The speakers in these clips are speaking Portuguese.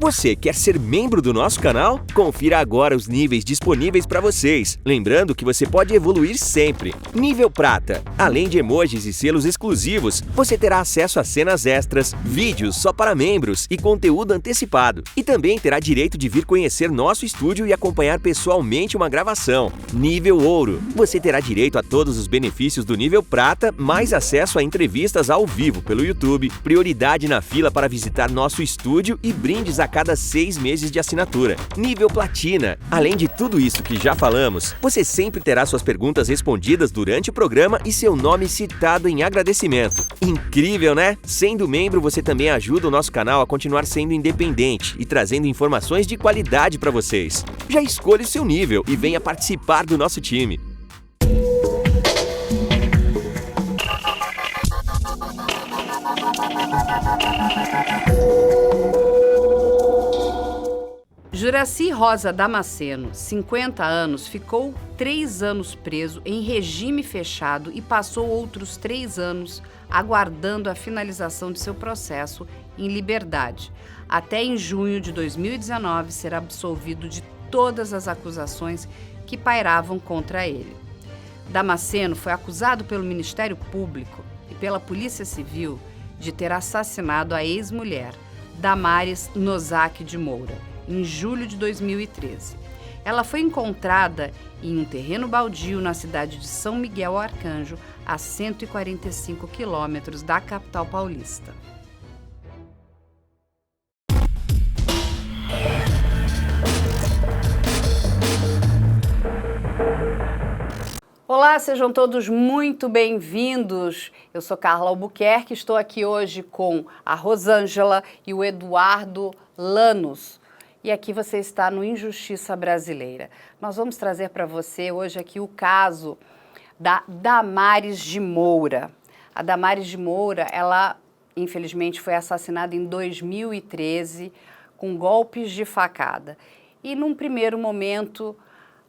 Você quer ser membro do nosso canal? Confira agora os níveis disponíveis para vocês. Lembrando que você pode evoluir sempre. Nível Prata. Além de emojis e selos exclusivos, você terá acesso a cenas extras, vídeos só para membros e conteúdo antecipado. E também terá direito de vir conhecer nosso estúdio e acompanhar pessoalmente uma gravação. Nível Ouro. Você terá direito a todos os benefícios do nível Prata, mais acesso a entrevistas ao vivo pelo YouTube, prioridade na fila para visitar nosso estúdio e brindes a cada 6 meses de assinatura. Nível Platina. Além de tudo isso que já falamos, você sempre terá suas perguntas respondidas durante o programa e seu nome citado em agradecimento. Incrível, né? Sendo membro, você também ajuda o nosso canal a continuar sendo independente e trazendo informações de qualidade para vocês. Já escolha o seu nível e venha participar do nosso time. Juracy Rosa Damasceno, 50 anos, ficou 3 anos preso em regime fechado e passou outros 3 anos aguardando a finalização de seu processo em liberdade. Até em junho de 2019 será absolvido de todas as acusações que pairavam contra ele. Damasceno foi acusado pelo Ministério Público e pela Polícia Civil de ter assassinado a ex-mulher, Damares Nozaki de Moura, em julho de 2013. Ela foi encontrada em um terreno baldio na cidade de São Miguel Arcanjo, a 145 quilômetros da capital paulista. Olá, sejam todos muito bem-vindos. Eu sou Carla Albuquerque, estou aqui hoje com a Rosângela e o Eduardo Lanos. E aqui você está no Injustiça Brasileira. Nós vamos trazer para você hoje aqui o caso da Damares de Moura. A Damares de Moura, ela infelizmente foi assassinada em 2013 com golpes de facada. E num primeiro momento,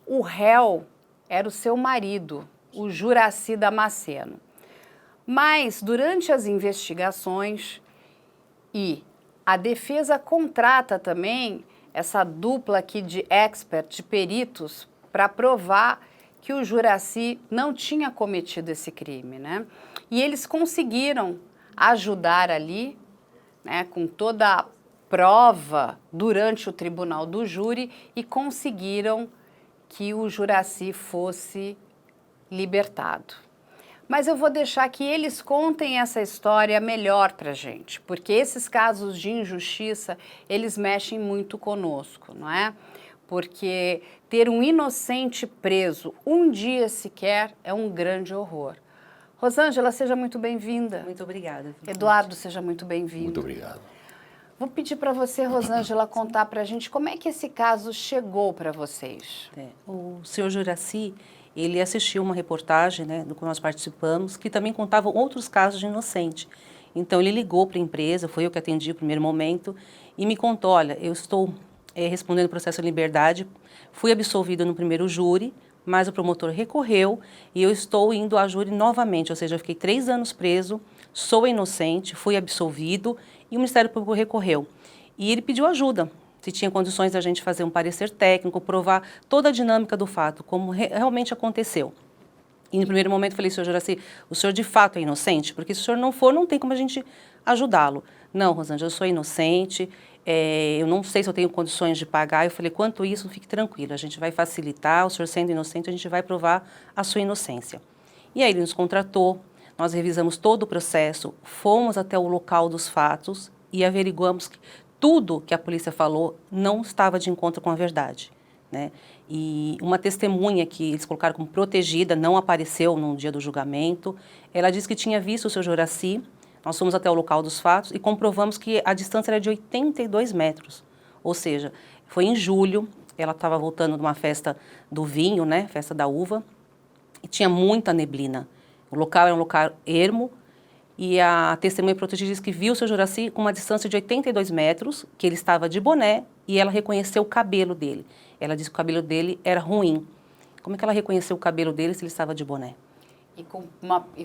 o réu era o seu marido, o Juracy Damasceno. Mas durante as investigações e a defesa contrata também essa dupla aqui de expert, de peritos, para provar que o Juracy não tinha cometido esse crime, né? E eles conseguiram ajudar ali, né, com toda a prova durante o tribunal do júri e conseguiram que o Juracy fosse libertado. Mas eu vou deixar que eles contem essa história melhor pra gente, porque esses casos de injustiça, eles mexem muito conosco, não é? Porque ter um inocente preso um dia sequer é um grande horror. Rosângela, seja muito bem-vinda. Muito obrigada. Eduardo, seja muito bem-vindo. Muito obrigado. Vou pedir para você, Rosângela, contar pra gente como é que esse caso chegou para vocês. O senhor Juracy, ele assistiu uma reportagem, né, do qual nós participamos, que também contava outros casos de inocente. Então, ele ligou para a empresa, foi eu que atendi no primeiro momento, e me contou, olha, eu estou respondendo o processo de liberdade, fui absolvido no primeiro júri, mas o promotor recorreu e eu estou indo à júri novamente, ou seja, eu fiquei 3 anos preso, sou inocente, fui absolvido e o Ministério Público recorreu. E ele pediu ajuda, se tinha condições da gente fazer um parecer técnico, provar toda a dinâmica do fato, como realmente aconteceu. E no primeiro momento eu falei, senhor Juracy, o senhor de fato é inocente? Porque se o senhor não for, não tem como a gente ajudá-lo. Não, Rosângela, eu sou inocente, eu não sei se eu tenho condições de pagar. Eu falei, quanto isso, fique tranquilo, a gente vai facilitar, o senhor sendo inocente, a gente vai provar a sua inocência. E aí ele nos contratou, nós revisamos todo o processo, fomos até o local dos fatos e averiguamos que tudo que a polícia falou não estava de encontro com a verdade, né? E uma testemunha que eles colocaram como protegida não apareceu no dia do julgamento. Ela disse que tinha visto o seu Juracy. Nós fomos até o local dos fatos e comprovamos que a distância era de 82 metros. Ou seja, foi em julho, ela estava voltando de uma festa do vinho, né? Festa da uva, e tinha muita neblina. O local era um local ermo. E a testemunha protegida disse que viu o seu Juracy com uma distância de 82 metros, que ele estava de boné e ela reconheceu o cabelo dele. Ela disse que o cabelo dele era ruim. Como é que ela reconheceu o cabelo dele se ele estava de boné? E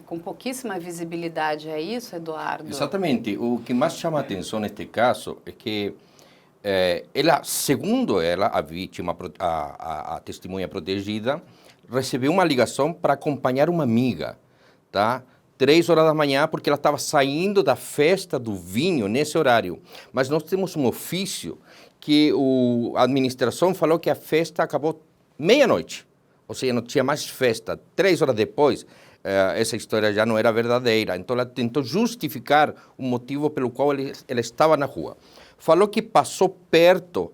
com pouquíssima visibilidade, é isso, Eduardo? Exatamente. O que mais chama a atenção neste caso é que ela, segundo ela, a vítima, a testemunha protegida, recebeu uma ligação para acompanhar uma amiga, tá? 3 horas da manhã, porque ela estava saindo da festa do vinho nesse horário. Mas nós temos um ofício que a administração falou que a festa acabou meia-noite. Ou seja, não tinha mais festa. 3 horas depois, essa história já não era verdadeira. Então ela tentou justificar o motivo pelo qual ela estava na rua. Falou que passou perto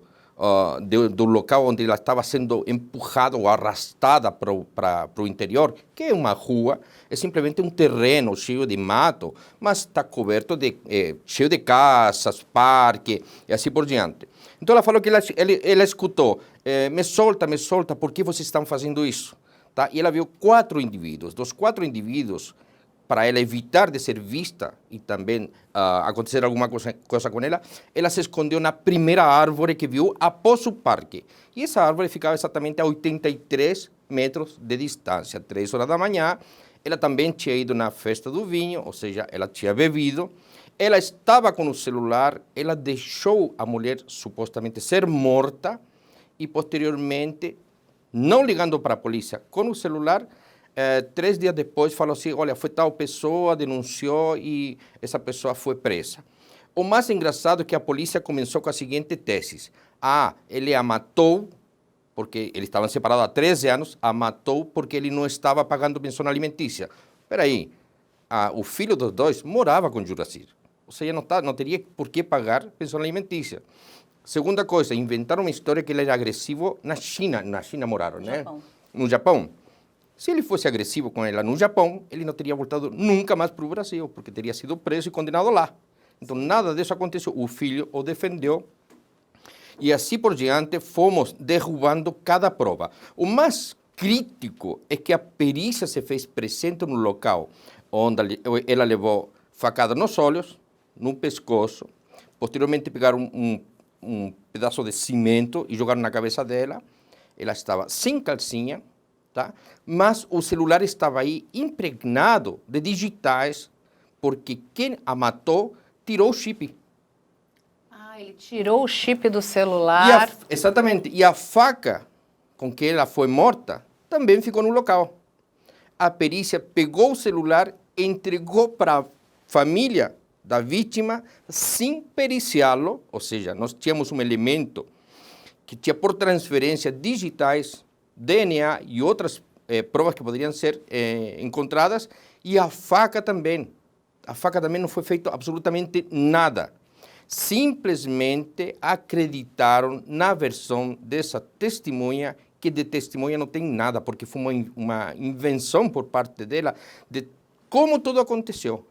do local onde ela estava sendo empurrada ou arrastada para o interior, que é uma rua, é simplesmente um terreno cheio de mato, mas está coberto cheio de casas, parque e assim por diante. Então ela falou que ela escutou, me solta, por que vocês estão fazendo isso? Tá? E ela viu 4 indivíduos. Dos 4 indivíduos, para ela evitar de ser vista e também acontecer alguma coisa com ela, ela se escondeu na primeira árvore que viu após o parque. E essa árvore ficava exatamente a 83 metros de distância. 3 horas da manhã, ela também tinha ido na festa do vinho, ou seja, ela tinha bebido. Ela estava com o celular, ela deixou a mulher supostamente ser morta e posteriormente, não ligando para a polícia com o celular, 3 dias depois falou assim, olha, foi tal pessoa, denunciou e essa pessoa foi presa. O mais engraçado é que a polícia começou com a seguinte tese. Ele a matou, porque eles estavam separados há 13 anos, a matou porque ele não estava pagando pensão alimentícia. Espera aí, o filho dos dois morava com Juracir. Ou seja, não teria por que pagar pensão alimentícia. Segunda coisa, inventaram uma história que ele era agressivo na China. Na China moraram, né? Japão. No Japão. Se ele fosse agressivo com ela no Japão, ele não teria voltado nunca mais para o Brasil, porque teria sido preso e condenado lá. Então, nada disso aconteceu. O filho o defendeu. E assim por diante, fomos derrubando cada prova. O mais crítico é que a perícia se fez presente no local, onde ela levou facada nos olhos, no pescoço. Posteriormente, pegaram um pedaço de cimento e jogaram na cabeça dela. Ela estava sem calcinha. Tá? Mas o celular estava aí impregnado de digitais, porque quem a matou tirou o chip. Ele tirou o chip do celular. Exatamente. E a faca com que ela foi morta também ficou no local. A perícia pegou o celular e entregou para a família da vítima sem periciá-lo, ou seja, nós tínhamos um elemento que tinha por transferência digitais, DNA e outras provas que poderiam ser encontradas, e a faca também. A faca também não foi feito absolutamente nada. Simplesmente acreditaram na versão dessa testemunha, que de testemunha não tem nada, porque foi uma invenção por parte dela de como tudo aconteceu.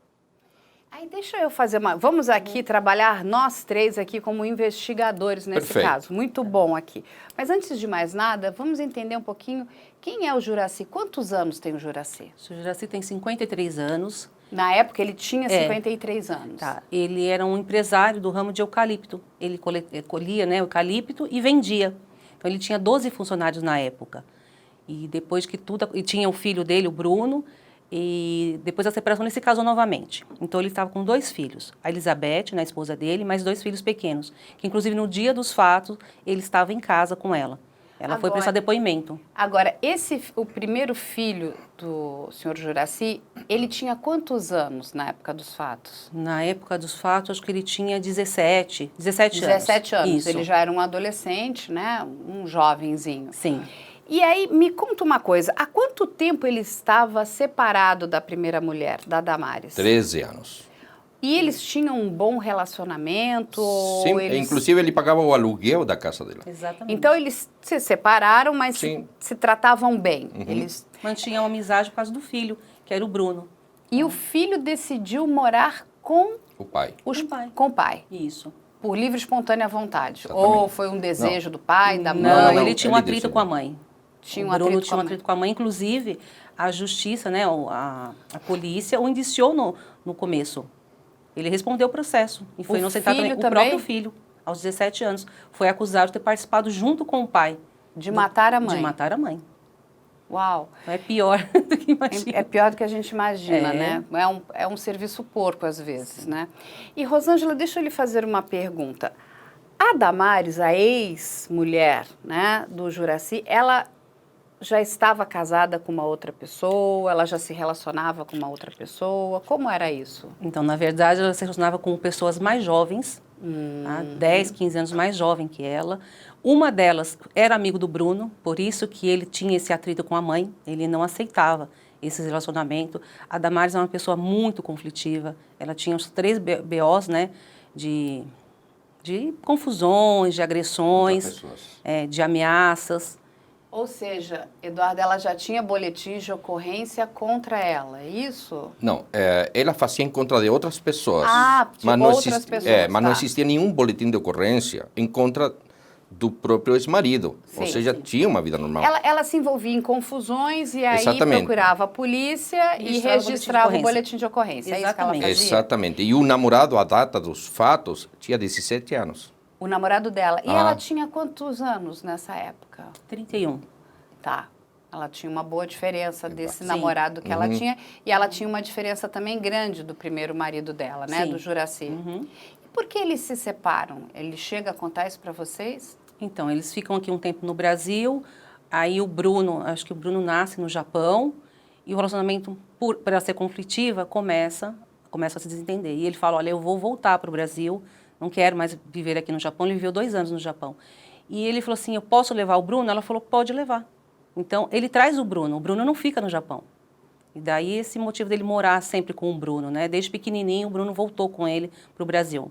Aí deixa eu fazer uma... Vamos aqui trabalhar nós 3 aqui como investigadores nesse Perfeito. caso. Muito bom aqui. Mas antes de mais nada, vamos entender um pouquinho quem é o Juraci. Quantos anos tem o Juraci? O Juraci tem 53 anos. Na época ele tinha 53 anos. Tá. Ele era um empresário do ramo de eucalipto. Ele colhia, né, eucalipto e vendia. Então ele tinha 12 funcionários na época. E depois que tudo... E tinha o filho dele, o Bruno... E depois da separação ele se casou novamente. Então ele estava com 2 filhos. A Elizabeth, né, a esposa dele, mais 2 filhos pequenos. Que inclusive no dia dos fatos ele estava em casa com ela. Ela foi prestar depoimento. Agora, o primeiro filho do senhor Juraci, ele tinha quantos anos na época dos fatos? Na época dos fatos, acho que ele tinha 17 anos. 17 anos. Isso. Ele já era um adolescente, né? Um jovenzinho. Sim. E aí, me conta uma coisa, há quanto tempo ele estava separado da primeira mulher, da Damares? 13 anos. E eles tinham um bom relacionamento? Sim, inclusive ele pagava o aluguel da casa dela. Exatamente. Então eles se separaram, mas se tratavam bem. Uhum. Eles mantinham amizade por causa do filho, que era o Bruno. E o filho decidiu morar com o pai. Com o pai. Isso. Por livre e espontânea vontade. Exatamente. Ou foi um desejo do pai, da mãe? Não, ele tinha um atrito com a mãe. Tinha o Bruno tinha um atrito com a mãe. Inclusive, a justiça, né, a polícia o indiciou no começo. Ele respondeu o processo. E foi inocentado também. O próprio filho, aos 17 anos, foi acusado de ter participado junto com o pai. De matar a mãe? De matar a mãe. Uau. É pior do que imagina. É pior do que a gente imagina, né? É um serviço porco, às vezes, né? E, Rosângela, deixa eu lhe fazer uma pergunta. A Damares, a ex-mulher, né, do Juracy, ela já estava casada com uma outra pessoa? Ela já se relacionava com uma outra pessoa? Como era isso? Então, na verdade, ela se relacionava com pessoas mais jovens, tá? 10, 15 anos mais jovem que ela. Uma delas era amigo do Bruno, por isso que ele tinha esse atrito com a mãe, ele não aceitava esse relacionamento. A Damares é uma pessoa muito conflitiva, ela tinha os 3 BOs, né, de confusões, de agressões, de ameaças. Ou seja, Eduardo, ela já tinha boletim de ocorrência contra ela, é isso? Não, ela fazia em contra de outras pessoas. Ah, de mas não outras pessoas, mas não tá. existia nenhum boletim de ocorrência em contra do próprio ex-marido. Ou Sim, seja, sim. tinha uma vida normal. Ela se envolvia em confusões e aí Exatamente. procurava a polícia e registrava o boletim de ocorrência. É isso que ela fazia? Exatamente. E o namorado, à data dos fatos, tinha 17 anos. O namorado dela. E Ah. ela tinha quantos anos nessa época? 31. Tá. Ela tinha uma boa diferença desse Sim. namorado que ela tinha. E ela tinha uma diferença também grande do primeiro marido dela, né? Sim. Do Juracy. E por que eles se separam? Ele chega a contar isso para vocês? Então, eles ficam aqui um tempo no Brasil, aí o Bruno, acho que o Bruno nasce no Japão, e o relacionamento, por ela ser conflitiva, começa a se desentender. E ele fala, olha, eu vou voltar para o Brasil, não quero mais viver aqui no Japão. Ele viveu 2 anos no Japão. E ele falou assim, eu posso levar o Bruno? Ela falou, pode levar. Então, ele traz o Bruno não fica no Japão. E daí esse motivo dele morar sempre com o Bruno, né? Desde pequenininho, o Bruno voltou com ele para o Brasil.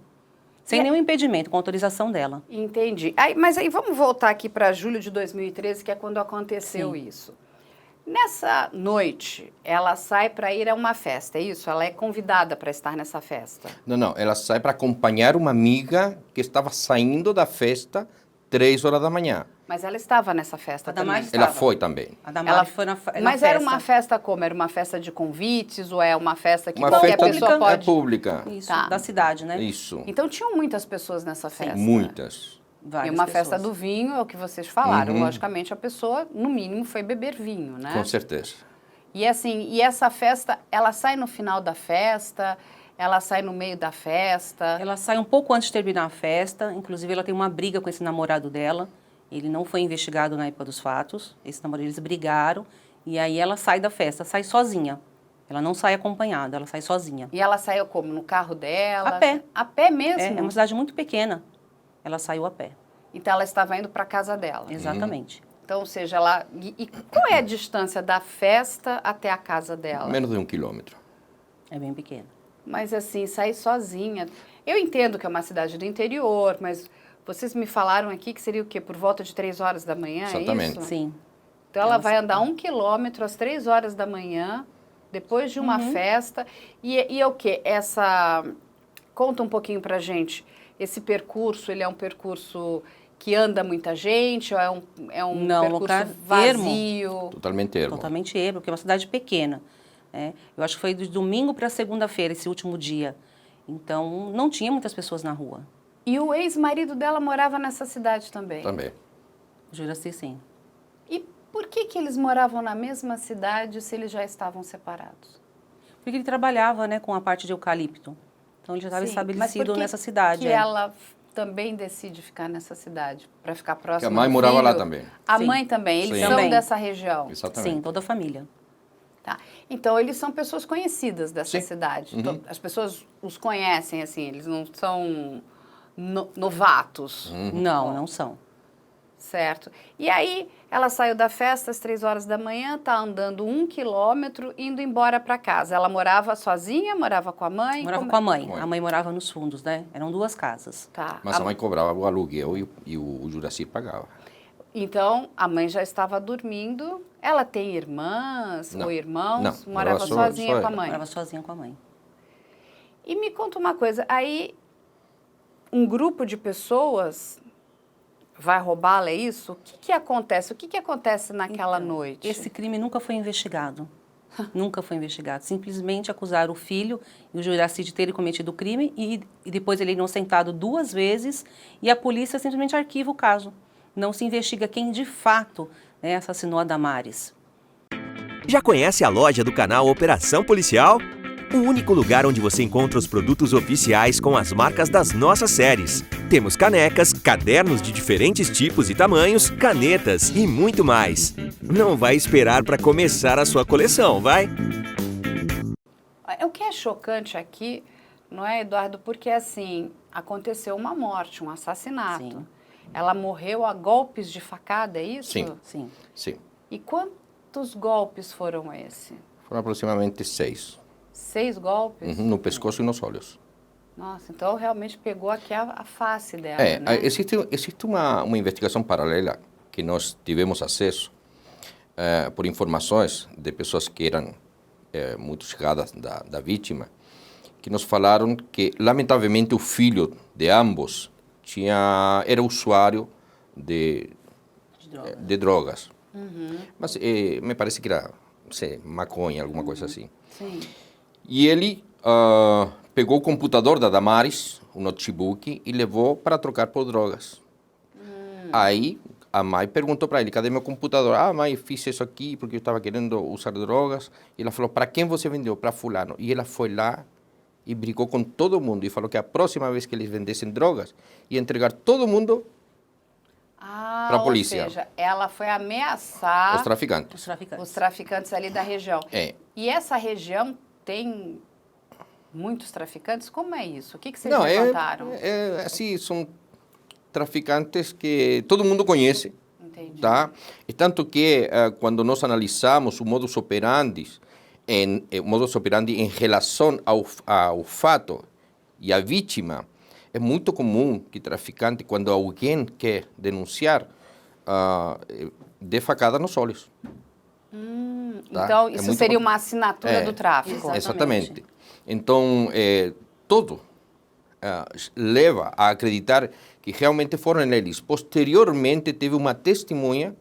Sem nenhum impedimento, com autorização dela. Entendi. Mas aí vamos voltar aqui para julho de 2013, que é quando aconteceu isso. Nessa noite, ela sai para ir a uma festa, é isso? Ela é convidada para estar nessa festa? Não, ela sai para acompanhar uma amiga que estava saindo da festa 3 horas da manhã. Mas ela estava nessa festa A também? Damares Ela estava. foi também. A Damares foi na Mas festa. era uma festa como? Era uma festa de convites ou é uma festa que Uma qualquer festa pessoa pode... pública. Isso, Tá. da cidade, né? Isso. Então tinham muitas pessoas nessa festa? Muitas. E Várias uma pessoas. festa do vinho, é o que vocês falaram. Logicamente, a pessoa, no mínimo, foi beber vinho, né? Com certeza. E assim, e essa festa, ela sai no final da festa, ela sai no meio da festa. Ela sai um pouco antes de terminar a festa, inclusive ela tem uma briga com esse namorado dela. Ele não foi investigado na época dos fatos. Esse namorado, eles brigaram e aí ela sai da festa, sai sozinha. Ela não sai acompanhada, ela sai sozinha. E ela saiu como? No carro dela? A pé. A pé mesmo? É uma cidade muito pequena. Ela saiu a pé. Então ela estava indo para casa dela. Exatamente. Então, ou seja, ela... E qual é a distância da festa até a casa dela? Menos de 1 quilômetro. É bem pequena. Mas assim, sair sozinha. Eu entendo que é uma cidade do interior, mas vocês me falaram aqui que seria o quê? Por volta de 3 horas da manhã, Exatamente. é isso? Sim. Então ela vai andar 1 quilômetro às 3 horas da manhã, depois de uma festa. E é o quê? Conta um pouquinho pra gente. Esse percurso, ele é um percurso que anda muita gente ou é um Não, percurso lugar vazio? Totalmente ermo. Totalmente ermo, porque é uma cidade pequena. Né? Eu acho que foi de domingo para segunda-feira, esse último dia. Então, não tinha muitas pessoas na rua. E o ex-marido dela morava nessa cidade também? Também. Juracy, sim. E por que eles moravam na mesma cidade se eles já estavam separados? Porque ele trabalhava, né, com a parte de eucalipto. Então, ele já estava Sim, estabelecido mas por nessa cidade. que ela também decide ficar nessa cidade? Para ficar próxima Porque a mãe do morava filho? lá também. A Sim. mãe também, eles Sim. são Também. dessa região? Exatamente. Sim, toda a família. Tá. Então, eles são pessoas conhecidas dessa Sim. cidade. As pessoas os conhecem, assim, eles não são novatos. Não, não são. Certo. E aí, ela saiu da festa às 3 horas da manhã, tá andando 1 quilômetro, indo embora para casa. Ela morava sozinha, morava com a mãe? Morava com a mãe. A mãe morava nos fundos, né? Eram 2 casas. Tá. Mas a mãe cobrava o aluguel e o Juracy pagava. Então, a mãe já estava dormindo. Ela tem irmãs Não. ou irmãos? Não, Morava morava sozinha só com a ela. mãe? Morava sozinha com a mãe. E me conta uma coisa, aí um grupo de pessoas vai roubá-la, é isso? O que acontece? O que acontece naquela noite? Esse crime nunca foi investigado. Nunca foi investigado. Simplesmente acusaram o filho e o Juracy de terem cometido o crime e depois ele é inocentado 2 vezes e a polícia simplesmente arquiva o caso. Não se investiga quem de fato, né, assassinou a Damares. Já conhece a loja do canal Operação Policial? o único lugar onde você encontra os produtos oficiais com as marcas das nossas séries. Temos canecas, cadernos de diferentes tipos e tamanhos, canetas e muito mais. Não vai esperar para começar a sua coleção, vai? O que é chocante aqui, não é, Eduardo? Porque, assim, aconteceu uma morte, um assassinato. Sim. Ela morreu a golpes de facada, é isso? Sim. Sim. Sim. E quantos golpes foram esses? Foram aproximadamente 6. 6 golpes? No pescoço e nos olhos. Nossa, então realmente pegou aqui a face dela, É, né? existe uma investigação paralela que nós tivemos acesso por informações de pessoas que eram muito chegadas da vítima, que nos falaram que, lamentavelmente, o filho de ambos era usuário de drogas. Mas me parece que era, não sei, maconha, alguma coisa assim. Sim. E ele pegou o computador da Damares, o notebook, e levou para trocar por drogas. Aí a mãe perguntou para ele, cadê meu computador? Ah, mãe, fiz isso aqui porque eu estava querendo usar drogas. E ela falou, para quem você vendeu? Para fulano. E ela foi lá e brigou com todo mundo e falou que a próxima vez que eles vendessem drogas, ia entregar todo mundo para a polícia. Ou seja, ela foi ameaçar Os traficantes. os traficantes ali da região. É. E essa região tem muitos traficantes? Como é isso? O que vocês Não, levantaram? assim, são traficantes que todo mundo conhece. Entendi. Tá? E tanto que quando nós analisamos o modus operandi em relação ao fato e à vítima, é muito comum que traficante, quando alguém quer denunciar, dê facada nos olhos. Tá? Então, É isso muito seria comum. uma assinatura do tráfico. Exatamente. Então, tudo leva a acreditar que realmente foram eles. Posteriormente, teve uma testemunha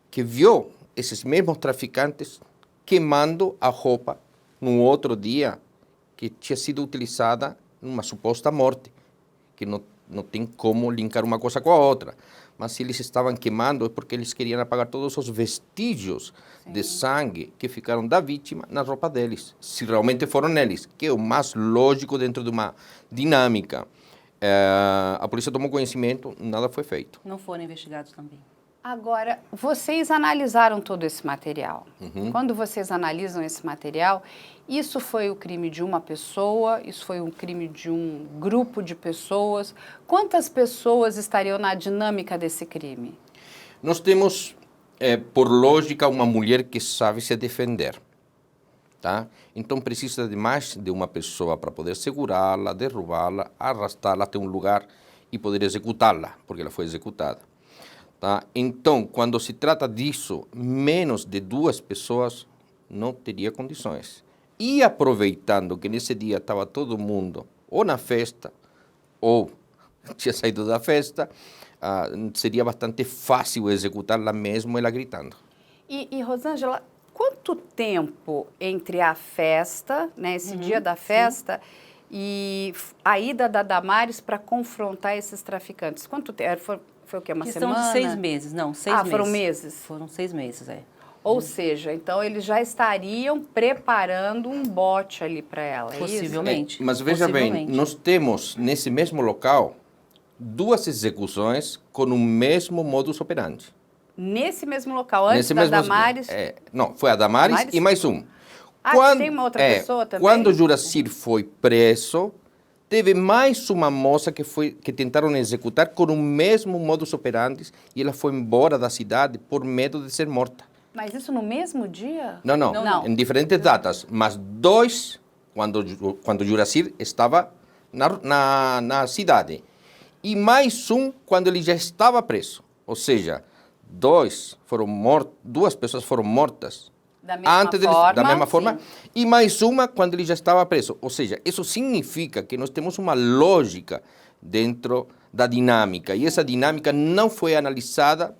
que viu esses mesmos traficantes queimando a roupa no outro dia que tinha sido utilizada numa suposta morte, que não tem como linkar uma coisa com a outra. Mas se eles estavam queimando é porque eles queriam apagar todos os vestígios de sangue que ficaram da vítima na roupa deles. Se realmente foram eles, que é o mais lógico dentro de uma dinâmica. A polícia tomou conhecimento, nada foi feito. Não foram investigados também. Agora, vocês analisaram todo esse material. Quando vocês analisam esse material, isso foi o crime de uma pessoa? Isso foi um crime de um grupo de pessoas? Quantas pessoas estariam na dinâmica desse crime? Nós temos, por lógica, uma mulher que sabe se defender. Tá? Então precisa de mais de uma pessoa para poder segurá-la, derrubá-la, arrastá-la até um lugar e poder executá-la, porque ela foi executada. Tá? Então, quando se trata disso, menos de 2 pessoas não teria condições. E aproveitando que nesse dia estava todo mundo ou na festa ou tinha saído da festa, seria bastante fácil executá-la mesmo ela gritando. E Rosângela, quanto tempo entre a festa, né, esse dia da festa, e a ida da Damares para confrontar esses traficantes? Quanto tempo? Foi o quê? Uma Questão semana? de 6 meses, não, 6 meses. Foram meses? Foram 6 meses, Ou seja, então eles já estariam preparando um bote ali para ela, Possivelmente. Mas veja bem, nós temos nesse mesmo local 2 execuções com o mesmo modus operandi. Nesse mesmo local, antes da Damares? Não, foi a Damares e mais um. Tem uma outra pessoa também? Quando o Juracir foi preso, teve mais uma moça que tentaram executar com o mesmo modus operandi e ela foi embora da cidade por medo de ser morta. Mas isso no mesmo dia? Não. Em diferentes datas, mas 2 quando Juracir estava na cidade. E mais um quando ele já estava preso. Ou seja, 2 pessoas foram mortas da mesma forma, e mais uma quando ele já estava preso. Ou seja, isso significa que nós temos uma lógica dentro da dinâmica, e essa dinâmica não foi analisada,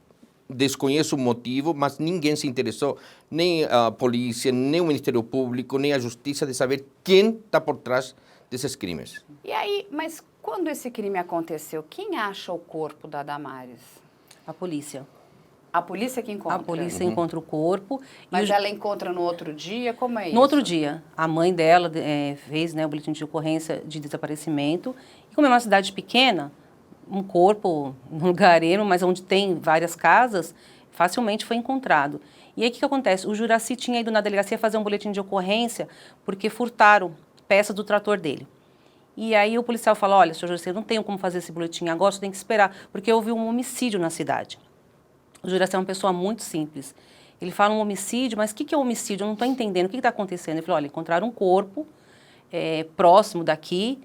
desconheço o motivo, mas ninguém se interessou, nem a polícia, nem o Ministério Público, nem a Justiça, de saber quem está por trás desses crimes. E aí, mas quando esse crime aconteceu, quem acha o corpo da Damares? A polícia. A polícia que encontra? A polícia encontra o corpo. Mas e ela encontra no outro dia? Como é isso? no outro dia, a mãe dela fez, né, o boletim de ocorrência de desaparecimento. E como é uma cidade pequena, um corpo num lugar ermo, mas onde tem várias casas, facilmente foi encontrado. E aí o que acontece? O Juracy tinha ido na delegacia fazer um boletim de ocorrência porque furtaram peças do trator dele. E aí o policial falou, olha, senhor Juracy, eu não tenho como fazer esse boletim agora, você tem que esperar, porque houve um homicídio na cidade. O Juracy é uma pessoa muito simples. Ele fala um homicídio, mas o que é um homicídio? Eu não estou entendendo, o que está acontecendo? Ele falou, olha, encontraram um corpo próximo daqui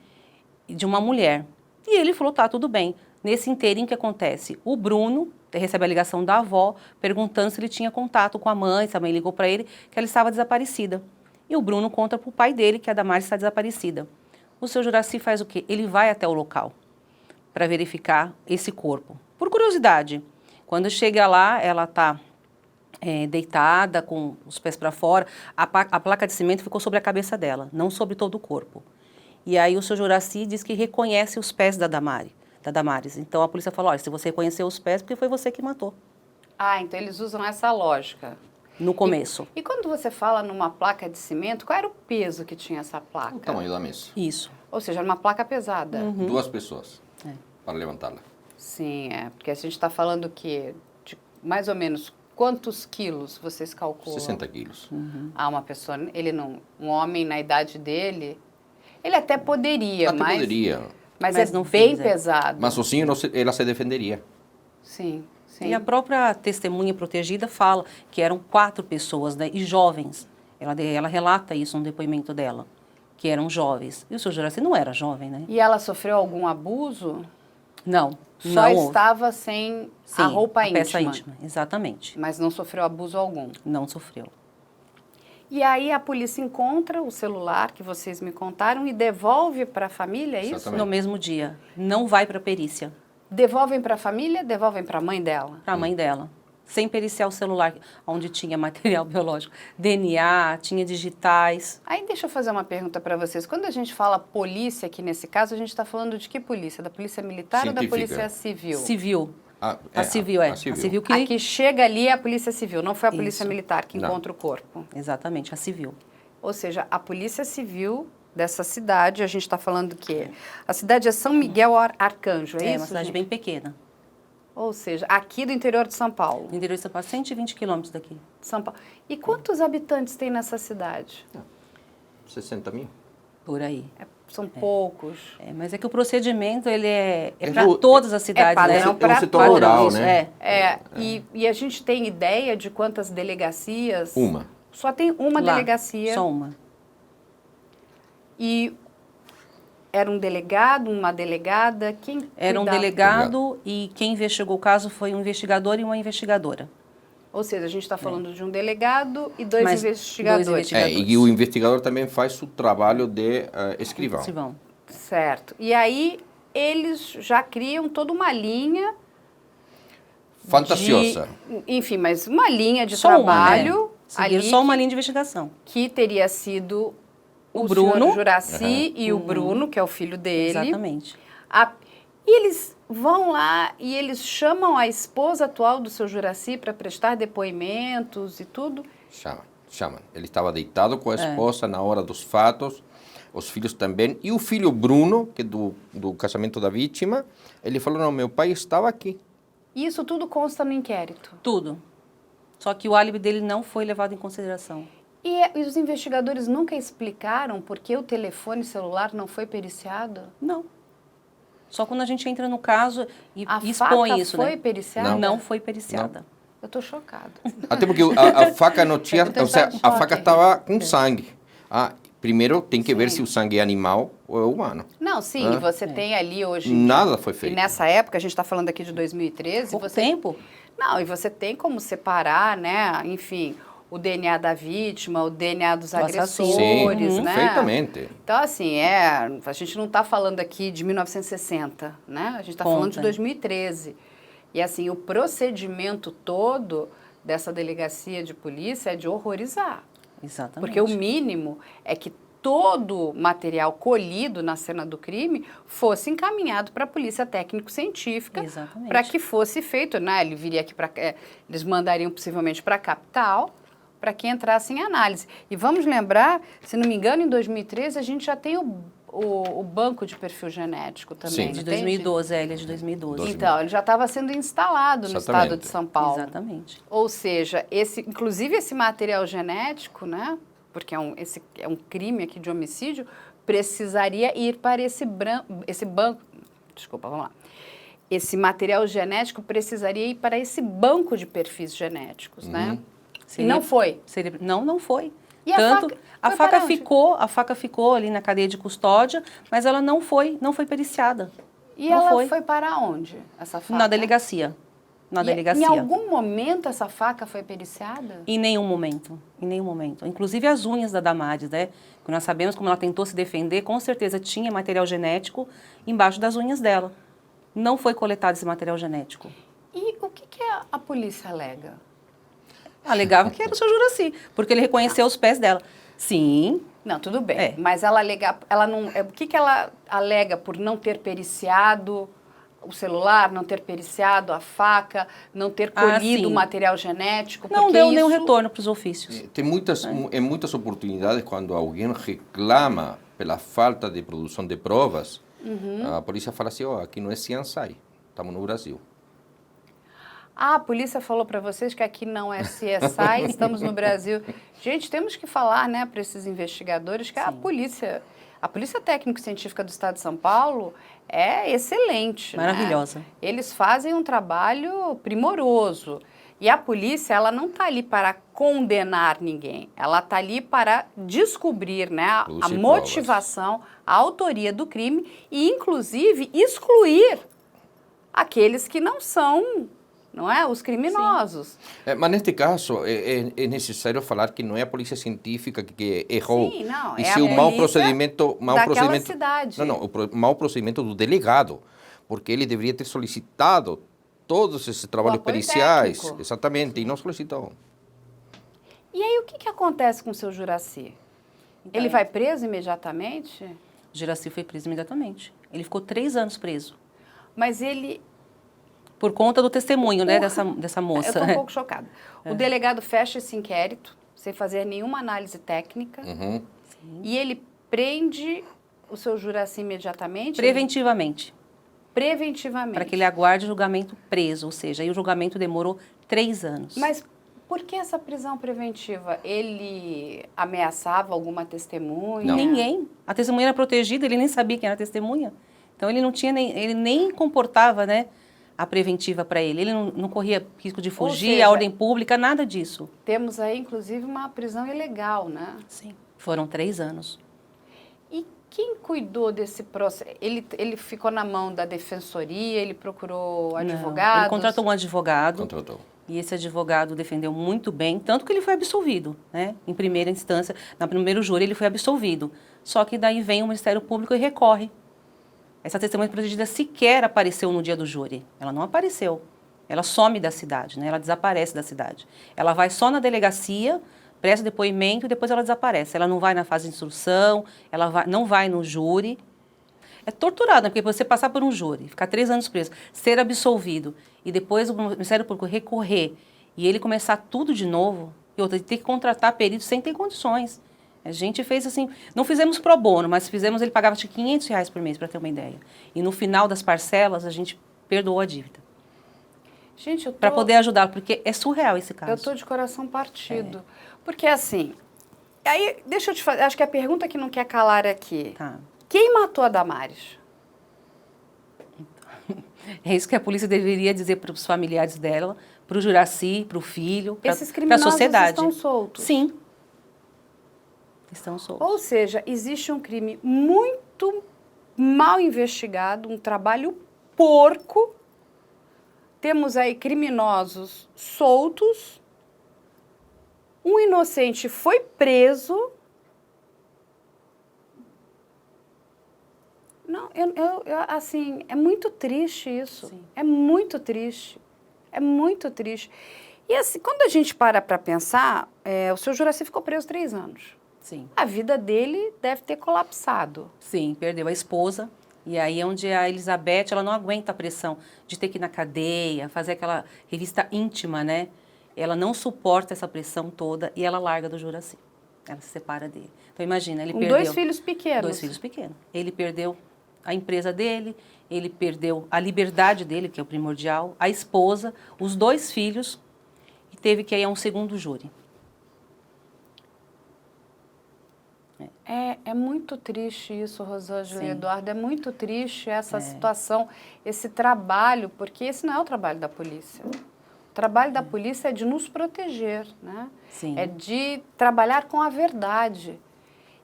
de uma mulher. E ele falou, tá, tudo bem. Nesse inteirinho, o que acontece? O Bruno recebe a ligação da avó, perguntando se ele tinha contato com a mãe, se a mãe ligou para ele, que ela estava desaparecida. E o Bruno conta para o pai dele que a Damares está desaparecida. O seu Juracy faz o quê? Ele vai até o local para verificar esse corpo. Por curiosidade, quando chega lá, ela está deitada, com os pés para fora, a placa de cimento ficou sobre a cabeça dela, não sobre todo o corpo. E aí o seu Juracy diz que reconhece os pés da Damares. Então a polícia falou, olha, se você reconheceu os pés, porque foi você que matou. Ah, então eles usam essa lógica. No começo. E quando você fala numa placa de cimento, qual era o peso que tinha essa placa? O tamanho da mesa. Isso. Ou seja, era uma placa pesada. 2 pessoas para levantá-la. Sim, porque a gente está falando que de mais ou menos quantos quilos vocês calculam? 60 quilos. Ah, uma pessoa, um homem na idade dele, ele até poderia, Até mas poderia. mas Mas é não bem fez, pesado. Mas sozinho ela se defenderia. Sim, sim. E a própria testemunha protegida fala que eram 4 pessoas, né, e jovens. Ela relata isso no depoimento dela, que eram jovens. E o seu Juracy não era jovem, né? E ela sofreu algum abuso? Não. Só não houve. estava sem Sim, a roupa íntima. peça íntima, exatamente. Mas não sofreu abuso algum. Não sofreu. E aí a polícia encontra o celular que vocês me contaram e devolve para a família, é isso? Exatamente. No mesmo dia. Não vai para a perícia, Devolvem para a família, devolvem para a mãe dela? para a mãe dela. Sem periciar o celular, onde tinha material biológico. DNA, tinha digitais. Aí deixa eu fazer uma pergunta para vocês. Quando a gente fala polícia aqui nesse caso, a gente está falando de que polícia? Da polícia militar ou da Científica. polícia civil? Civil. A civil, A civil. A civil que... A que chega ali é a polícia civil, não foi a polícia Isso. militar que Não. encontra o corpo. Exatamente, a civil. Ou seja, a polícia civil dessa cidade, a gente está falando que a cidade é São Miguel Arcanjo, é isso? Uma cidade gente? bem pequena. Ou seja, aqui do interior de São Paulo. No interior de São Paulo, 120 quilômetros daqui. São Paulo. E quantos habitantes tem nessa cidade? 60 mil. Por aí. São poucos. Mas é que o procedimento, ele é É para do- todas as cidades, padrão né? pra É um setor todos. rural, Isso, né? E a gente tem ideia de quantas delegacias? Uma. Só tem uma Lá, delegacia. Só uma. E era um delegado, uma delegada? Quem Era um cuidava? delegado e quem investigou o caso foi um investigador e uma investigadora. Ou seja, a gente está falando de um delegado e dois Mas investigadores. dois investigadores. E o investigador também faz o trabalho de escrivão. Se vão. Certo. E aí eles já criam toda uma linha Fantasiosa. enfim, mas uma linha de Só uma, trabalho né? Seguiram ali só uma linha de investigação. que teria sido O senhor Bruno. Juracy e o Bruno, que é o filho dele. Exatamente. E eles vão lá e eles chamam a esposa atual do seu Juracy para prestar depoimentos e tudo. Chama. Ele estava deitado com a esposa na hora dos fatos, os filhos também. E o filho Bruno, que é do casamento da vítima, ele falou, não, meu pai estava aqui. E isso tudo consta no inquérito. Tudo. Só que o álibi dele não foi levado em consideração. E os investigadores nunca explicaram por que o telefone celular não foi periciado? Não. Só quando a gente entra no caso e A expõe faca isso, foi né? periciada? Não foi periciada. Eu tô chocada. Até porque a faca não tinha, Eu tô ou seja, de a choque. faca estava com sangue. Primeiro tem que ver Sim. se o sangue é animal ou é humano. Não, sim, e você tem ali hoje... Nada foi E feito. nessa época, a gente está falando aqui de 2013, Pouco você... tempo. Não, e você tem como separar, né, enfim, o DNA da vítima, o DNA dos assassino. agressores, Sim, né? perfeitamente. Então, assim, a gente não está falando aqui de 1960, né? A gente está falando de Conta. 2013. E, assim, o procedimento todo dessa delegacia de polícia é de horrorizar. Exatamente. Porque o mínimo é que todo material colhido na cena do crime fosse encaminhado para a polícia técnico-científica para que fosse feito, né? Ele viria aqui eles mandariam possivelmente para a capital para que entrasse em análise. E vamos lembrar, se não me engano, em 2013 a gente já tem o banco de perfil genético também. Sim, de 2012, ele é de 2012. Então, ele já estava sendo instalado no estado de São Paulo. Exatamente. Ou seja, inclusive esse material genético, né? Porque é um crime aqui de homicídio, precisaria ir para esse banco. Desculpa, vamos lá. Esse material genético precisaria ir para esse banco de perfis genéticos, né? E não foi. Não foi. E a faca ficou ali na cadeia de custódia, mas ela não foi periciada. E ela foi para onde, essa faca? Na delegacia. Em algum momento essa faca foi periciada? Em nenhum momento, em nenhum momento. Inclusive as unhas da Damares, né? Que nós sabemos como ela tentou se defender, com certeza tinha material genético embaixo das unhas dela. Não foi coletado esse material genético. E o que a polícia alega? Alegava que era o seu Juracy, porque ele reconheceu os pés dela. Sim. Não, tudo bem. Mas ela não. O que ela alega por não ter periciado o celular, não ter periciado a faca, não ter colhido o material genético? Não deu nenhum retorno para os ofícios. Tem muitas oportunidades quando alguém reclama pela falta de produção de provas, a polícia fala assim, aqui não é CSI, estamos no Brasil. A polícia falou para vocês que aqui não é CSI, estamos no Brasil. Gente, temos que falar, né, para esses investigadores que a polícia técnico-científica do Estado de São Paulo é excelente. Maravilhosa. Né? Eles fazem um trabalho primoroso. E a polícia, ela não está ali para condenar ninguém. Ela está ali para descobrir, né, a motivação, a autoria do crime e, inclusive, excluir aqueles que não são... não é? Os criminosos. Mas neste caso, é necessário falar que não é a polícia científica que errou. Sim, não. E se o mau procedimento... cidade. O mau procedimento do delegado, porque ele deveria ter solicitado todos esses trabalhos periciais. Técnico. Exatamente, e não solicitou. E aí, o que acontece com o seu Juracy? Então, ele vai preso imediatamente? O Juracy foi preso imediatamente. Ele ficou 3 anos preso. Mas ele... Por conta do testemunho, né, dessa moça. Eu estou um pouco chocada. O delegado fecha esse inquérito, sem fazer nenhuma análise técnica, e ele prende o seu Juracy imediatamente? Preventivamente. Preventivamente. Para que ele aguarde o julgamento preso, ou seja, aí o julgamento demorou 3 anos. Mas por que essa prisão preventiva? Ele ameaçava alguma testemunha? Não. Ninguém. A testemunha era protegida, ele nem sabia quem era a testemunha. Então ele não tinha ele nem comportava, né, a preventiva para ele. Ele não corria risco de fugir, a ordem pública, nada disso. Temos aí, inclusive, uma prisão ilegal, né? Sim. Foram 3 anos. E quem cuidou desse processo? Ele ficou na mão da defensoria, ele procurou advogados? Não, ele contratou um advogado. Contratou. E esse advogado defendeu muito bem, tanto que ele foi absolvido, né? Em primeira instância, no primeiro júri ele foi absolvido. Só que daí vem o Ministério Público e recorre. Essa testemunha protegida sequer apareceu no dia do júri. Ela não apareceu. Ela some da cidade, né? Ela desaparece da cidade. Ela vai só na delegacia, presta depoimento e depois ela desaparece. Ela não vai na fase de instrução, não vai no júri. É torturado, né? Porque você passar por um júri, ficar 3 anos preso, ser absolvido e depois o Ministério Público recorrer e ele começar tudo de novo, e outra, ter que contratar peritos sem ter condições. A gente fez assim, não fizemos pro bono, mas fizemos, ele pagava de R$500 por mês, para ter uma ideia. E no final das parcelas, a gente perdoou a dívida. Gente, para poder ajudar, porque é surreal esse caso. Eu estou de coração partido. Porque assim, aí deixa eu te fazer, acho que a pergunta que não quer calar aqui. Tá. Quem matou a Damares? É isso que a polícia deveria dizer para os familiares dela, para o Juracy, para o filho, para a sociedade. Estão soltos? Sim. Estão soltos. Ou seja, existe um crime muito mal investigado, um trabalho porco. Temos aí criminosos soltos. Um inocente foi preso. Não, assim, é muito triste isso. Sim. É muito triste. É muito triste. E assim, quando a gente para pensar, o seu Juracy ficou preso 3 anos. Sim. a vida dele deve ter colapsado. Sim, perdeu a esposa. E aí é onde a Elizabeth, ela não aguenta a pressão de ter que ir na cadeia, fazer aquela revista íntima, né? Ela não suporta essa pressão toda e ela larga do Juracy. Ela se separa dele. Então imagina, ele Com perdeu 2 filhos pequenos. 2 filhos pequenos. Ele perdeu a empresa dele, ele perdeu a liberdade dele, que é o primordial, a esposa, os 2 filhos, e teve que ir a um segundo júri. É muito triste isso, Rosângela e Sim. Eduardo, é muito triste essa situação, esse trabalho, porque esse não é o trabalho da polícia. O trabalho da polícia é de nos proteger, né? Sim. É de trabalhar com a verdade.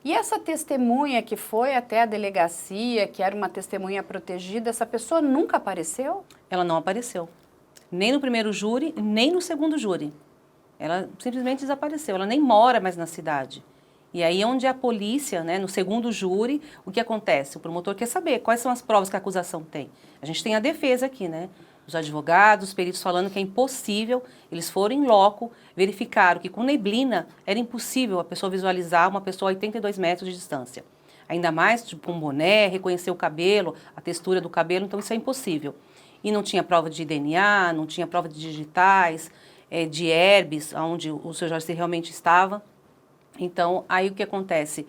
E essa testemunha que foi até a delegacia, que era uma testemunha protegida, essa pessoa nunca apareceu? Ela não apareceu. Nem no primeiro júri, nem no segundo júri. Ela simplesmente desapareceu, ela nem mora mais na cidade. E aí onde a polícia, né, no segundo júri, o que acontece? O promotor quer saber quais são as provas que a acusação tem. A gente tem a defesa aqui, né? Os advogados, os peritos falando que é impossível, eles foram em loco, verificaram que com neblina era impossível a pessoa visualizar uma pessoa a 82 metros de distância. Ainda mais tipo, com um boné, reconhecer o cabelo, a textura do cabelo, então isso é impossível. E não tinha prova de DNA, não tinha prova de digitais, de herbes, onde o seu Juracy realmente estava. Então, aí o que acontece?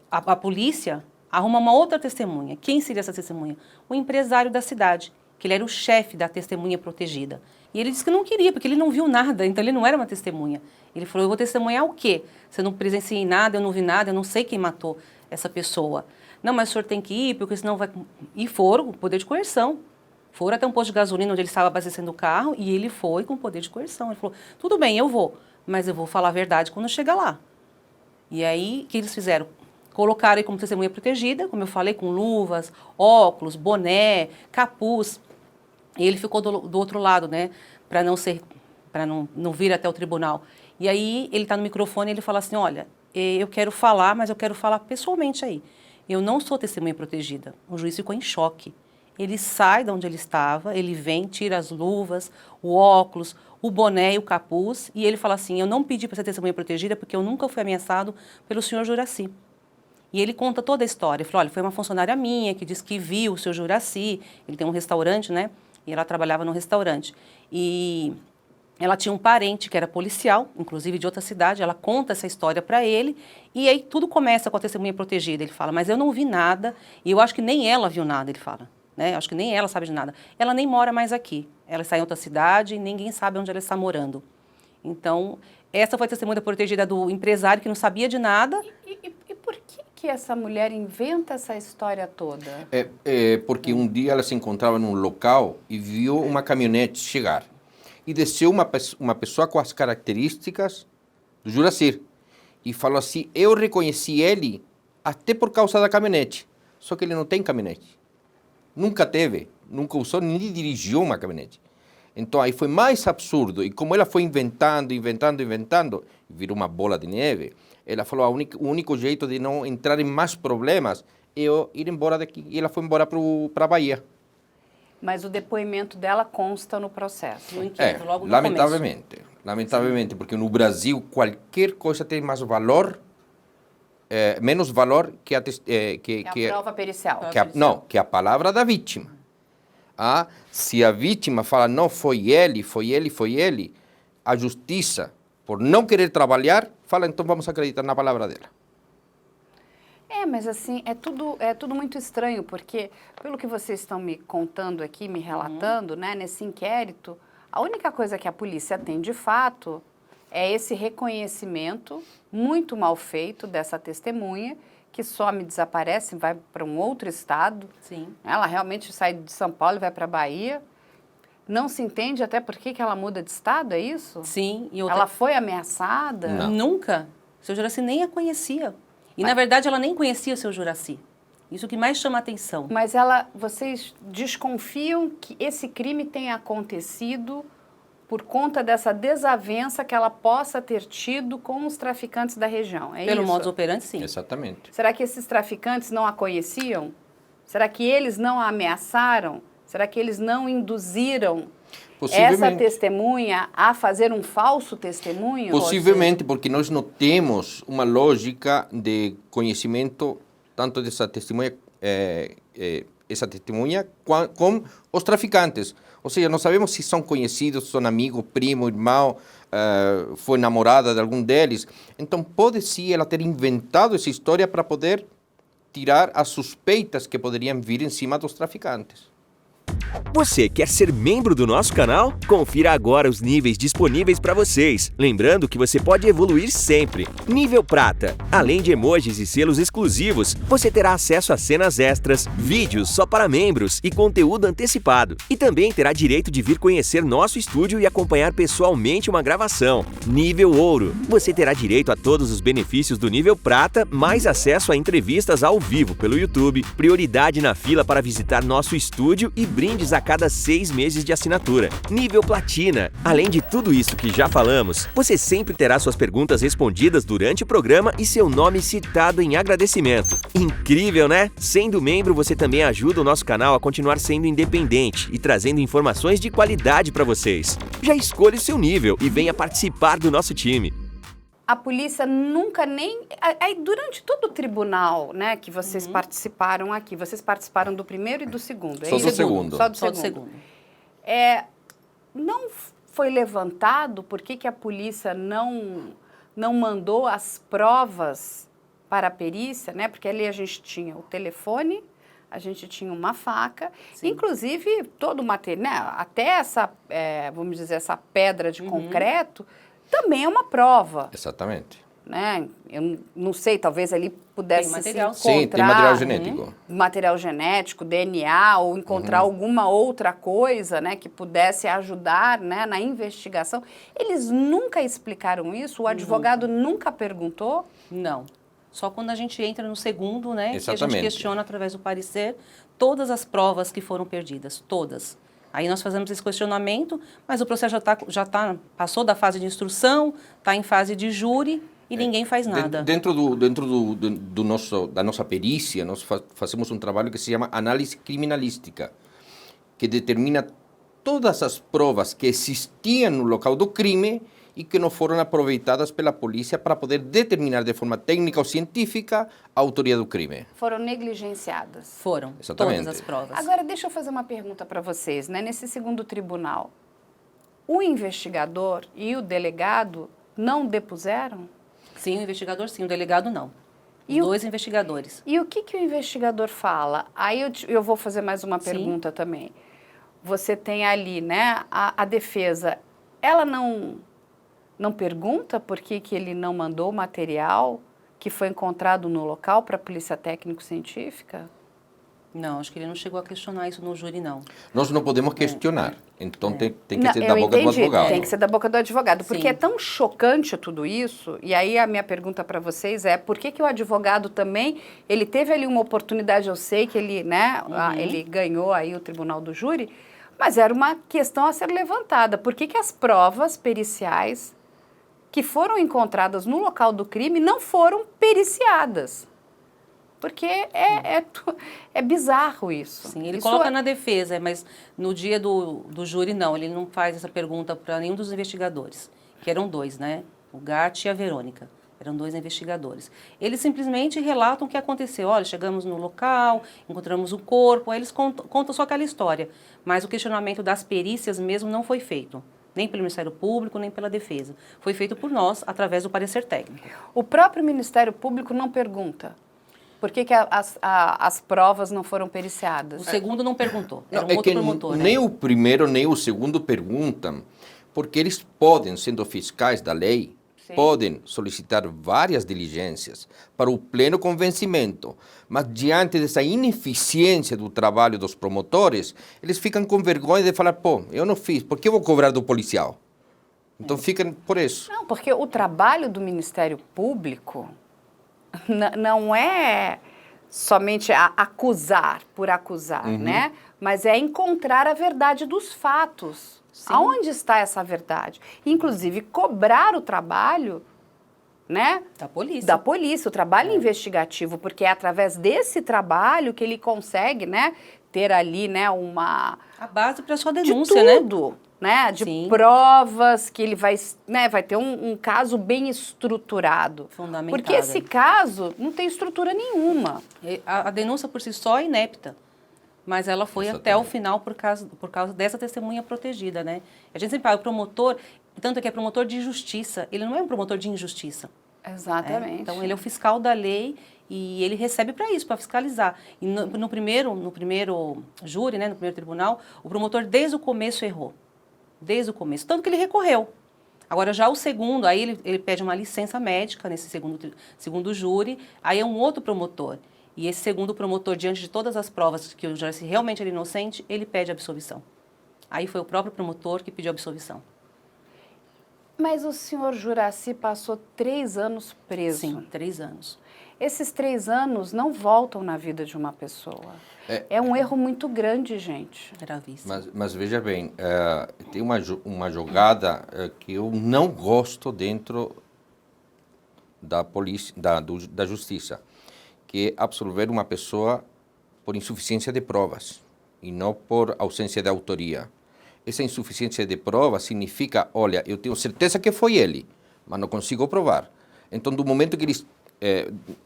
A polícia arruma uma outra testemunha. Quem seria essa testemunha? O empresário da cidade, que ele era o chefe da testemunha protegida. E ele disse que não queria, porque ele não viu nada, então ele não era uma testemunha. Ele falou, eu vou testemunhar o quê? Se eu não presenciei nada, eu não vi nada, eu não sei quem matou essa pessoa. Não, mas o senhor tem que ir, porque senão vai... E foram, poder de coerção. Foram até um posto de gasolina onde ele estava abastecendo o carro e ele foi com poder de coerção. Ele falou, tudo bem, eu vou, mas eu vou falar a verdade quando chegar lá. E aí, o que eles fizeram? Colocaram ele como testemunha protegida, como eu falei, com luvas, óculos, boné, capuz. E ele ficou do outro lado, né, para não vir até o tribunal. E aí, ele está no microfone e ele fala assim, olha, eu quero falar, mas eu quero falar pessoalmente aí. Eu não sou testemunha protegida. O juiz ficou em choque. Ele sai de onde ele estava, ele vem, tira as luvas, o óculos, o boné e o capuz, e ele fala assim, eu não pedi para ser testemunha protegida porque eu nunca fui ameaçado pelo senhor Juracy. E ele conta toda a história. Ele falou, olha, foi uma funcionária minha que disse que viu o seu Juracy, ele tem um restaurante, né, e ela trabalhava no restaurante. E ela tinha um parente que era policial, inclusive de outra cidade, ela conta essa história para ele, e aí tudo começa com a testemunha protegida. Ele fala, mas eu não vi nada, e eu acho que nem ela viu nada, ele fala. Né? Acho que nem ela sabe de nada. Ela nem mora mais aqui. Ela está em outra cidade e ninguém sabe onde ela está morando. Então, essa foi a testemunha protegida do empresário que não sabia de nada. E por que essa mulher inventa essa história toda? Porque um dia ela se encontrava num local e viu uma caminhonete chegar. E desceu uma pessoa com as características do Juracy. E falou assim, eu reconheci ele até por causa da caminhonete. Só que ele não tem caminhonete. Nunca teve, nunca usou, nem dirigiu uma caminhonete. Então aí foi mais absurdo. E como ela foi inventando, virou uma bola de neve, ela falou, o único jeito de não entrar em mais problemas é eu ir embora daqui. E ela foi embora para a Bahia. Mas o depoimento dela consta no processo. No inquérito, logo no lamentavelmente, porque no Brasil qualquer coisa tem mais valor, menos valor que a prova pericial. Que a palavra da vítima. Se a vítima fala, não, foi ele, a justiça, por não querer trabalhar, fala, então vamos acreditar na palavra dela. Mas assim, é tudo muito estranho, porque pelo que vocês estão me contando aqui, me relatando, né, nesse inquérito, a única coisa que a polícia tem de fato é esse reconhecimento muito mal feito dessa testemunha, que some, desaparece, vai para um outro estado. Sim. Ela realmente sai de São Paulo e vai para a Bahia. Não se entende até por que ela muda de estado, é isso? Sim. Ela foi ameaçada? Não. Nunca. O seu Juracy nem a conhecia. E, na verdade, ela nem conhecia o seu Juracy. Isso que mais chama a atenção. Mas vocês desconfiam que esse crime tenha acontecido por conta dessa desavença que ela possa ter tido com os traficantes da região, é Pelo isso? modus operandi, sim. Exatamente. Será que esses traficantes não a conheciam? Será que eles não a ameaçaram? Será que eles não induziram essa Possivelmente. testemunha a fazer um falso testemunho? Possivelmente, porque nós não temos uma lógica de conhecimento tanto dessa testemunha, com os traficantes. Ou seja, não sabemos se são conhecidos, são amigos, primo, irmão, foi namorada de algum deles. Então, pode sim ela ter inventado essa história para poder tirar as suspeitas que poderiam vir em cima dos traficantes. Você quer ser membro do nosso canal? Confira agora os níveis disponíveis para vocês. Lembrando que você pode evoluir sempre. Nível Prata. Além de emojis e selos exclusivos, você terá acesso a cenas extras, vídeos só para membros e conteúdo antecipado. E também terá direito de vir conhecer nosso estúdio e acompanhar pessoalmente uma gravação. Nível Ouro. Você terá direito a todos os benefícios do nível Prata, mais acesso a entrevistas ao vivo pelo YouTube, prioridade na fila para visitar nosso estúdio e brindes a cada 6 meses de assinatura. Nível Platina. Além de tudo isso que já falamos, você sempre terá suas perguntas respondidas durante o programa e seu nome citado em agradecimento. Incrível, né? Sendo membro, você também ajuda o nosso canal a continuar sendo independente e trazendo informações de qualidade para vocês. Já escolha o seu nível e venha participar do nosso time. A polícia nunca nem... Aí, durante todo o tribunal, né, que vocês participaram aqui, vocês participaram do primeiro e do segundo, é Só isso? do segundo. Só do Só do segundo. segundo. Não foi levantado por que a polícia não mandou as provas para a perícia, né? Porque ali a gente tinha o telefone, a gente tinha uma faca, inclusive todo o material, né? Até essa, vamos dizer, essa pedra de concreto também é uma prova. Exatamente. Né? Eu não sei, talvez ali pudesse Tem se material. encontrar... Sim, tem material genético. Material genético, DNA, ou encontrar alguma outra coisa, né, que pudesse ajudar, né, na investigação. Eles nunca explicaram isso? O advogado nunca perguntou? Não. Só quando a gente entra no segundo, né, que a gente Exatamente. questiona através do parecer todas as provas que foram perdidas, todas. Aí nós fazemos esse questionamento, mas o processo passou da fase de instrução, está em fase de júri e ninguém faz nada. Dentro da nossa perícia, nós fazemos um trabalho que se chama análise criminalística, que determina todas as provas que existiam no local do crime e que não foram aproveitadas pela polícia para poder determinar de forma técnica ou científica a autoria do crime. Foram negligenciadas. Foram, Exatamente. todas as provas. Agora, deixa eu fazer uma pergunta para vocês, né? Nesse segundo tribunal, o investigador e o delegado não depuseram? Sim, o investigador sim, o delegado não. E Dois investigadores. E o que o investigador fala? Aí eu vou fazer mais uma pergunta também. Você tem ali, né, a defesa, ela não pergunta por que ele não mandou o material que foi encontrado no local para a polícia técnico-científica? Não, acho que ele não chegou a questionar isso no júri, não. Nós não podemos questionar, então tem que ser da boca eu entendi, do advogado. tem que ser da boca do advogado, porque Sim. é tão chocante tudo isso, e aí a minha pergunta para vocês é, por que o advogado também, ele teve ali uma oportunidade, eu sei que ele, né, ele ganhou aí o tribunal do júri, mas era uma questão a ser levantada, por que as provas periciais que foram encontradas no local do crime não foram periciadas? Porque é bizarro isso. Sim, ele Isso coloca na defesa, mas no dia do júri, não, ele não faz essa pergunta para nenhum dos investigadores, que eram dois, né? O Gatti e a Verônica. Eram dois investigadores. Eles simplesmente relatam o que aconteceu. Olha, chegamos no local, encontramos o corpo, aí eles contam só aquela história. Mas o questionamento das perícias mesmo não foi feito. Nem pelo Ministério Público, nem pela defesa. Foi feito por nós, através do parecer técnico. O próprio Ministério Público não pergunta por que as provas não foram periciadas. O segundo não perguntou, era Não, um é outro que promotor. nem né? o primeiro nem o segundo perguntam, porque eles podem, sendo fiscais da lei, Sim. podem solicitar várias diligências para o pleno convencimento, mas diante dessa ineficiência do trabalho dos promotores, eles ficam com vergonha de falar, pô, eu não fiz, por que eu vou cobrar do policial? Então ficam por isso. Não, porque o trabalho do Ministério Público não é somente acusar por acusar, né? Mas é encontrar a verdade dos fatos. Sim. Aonde está essa verdade? Inclusive, cobrar o trabalho, né? Da polícia. O trabalho investigativo, porque é através desse trabalho que ele consegue, né, ter ali, né, uma... A base para sua denúncia, né? De tudo, né? De Sim. provas, que ele vai, né, vai ter um caso bem estruturado. Fundamentado. Porque esse caso não tem estrutura nenhuma. A denúncia por si só é inepta, mas ela foi até o final por causa dessa testemunha protegida, né? A gente sempre fala, o promotor, tanto que é promotor de justiça, ele não é um promotor de injustiça. Exatamente. Então, ele é o fiscal da lei e ele recebe para isso, para fiscalizar. E no primeiro júri, né, no primeiro tribunal, o promotor desde o começo errou. Desde o começo. Tanto que ele recorreu. Agora, já o segundo, aí ele pede uma licença médica nesse segundo júri, aí é um outro promotor. E esse segundo promotor, diante de todas as provas que o Juracy realmente era inocente, ele pede absolvição. Aí foi o próprio promotor que pediu absolvição. Mas o senhor Juracy passou 3 anos preso. Sim, 3 anos. Esses 3 anos não voltam na vida de uma pessoa. É um erro muito grande, gente. Gravíssimo. Mas veja bem, tem uma jogada que eu não gosto dentro da polícia, da justiça, que é absolver uma pessoa por insuficiência de provas e não por ausência de autoria. Essa insuficiência de provas significa, olha, eu tenho certeza que foi ele, mas não consigo provar. Então, do momento que eles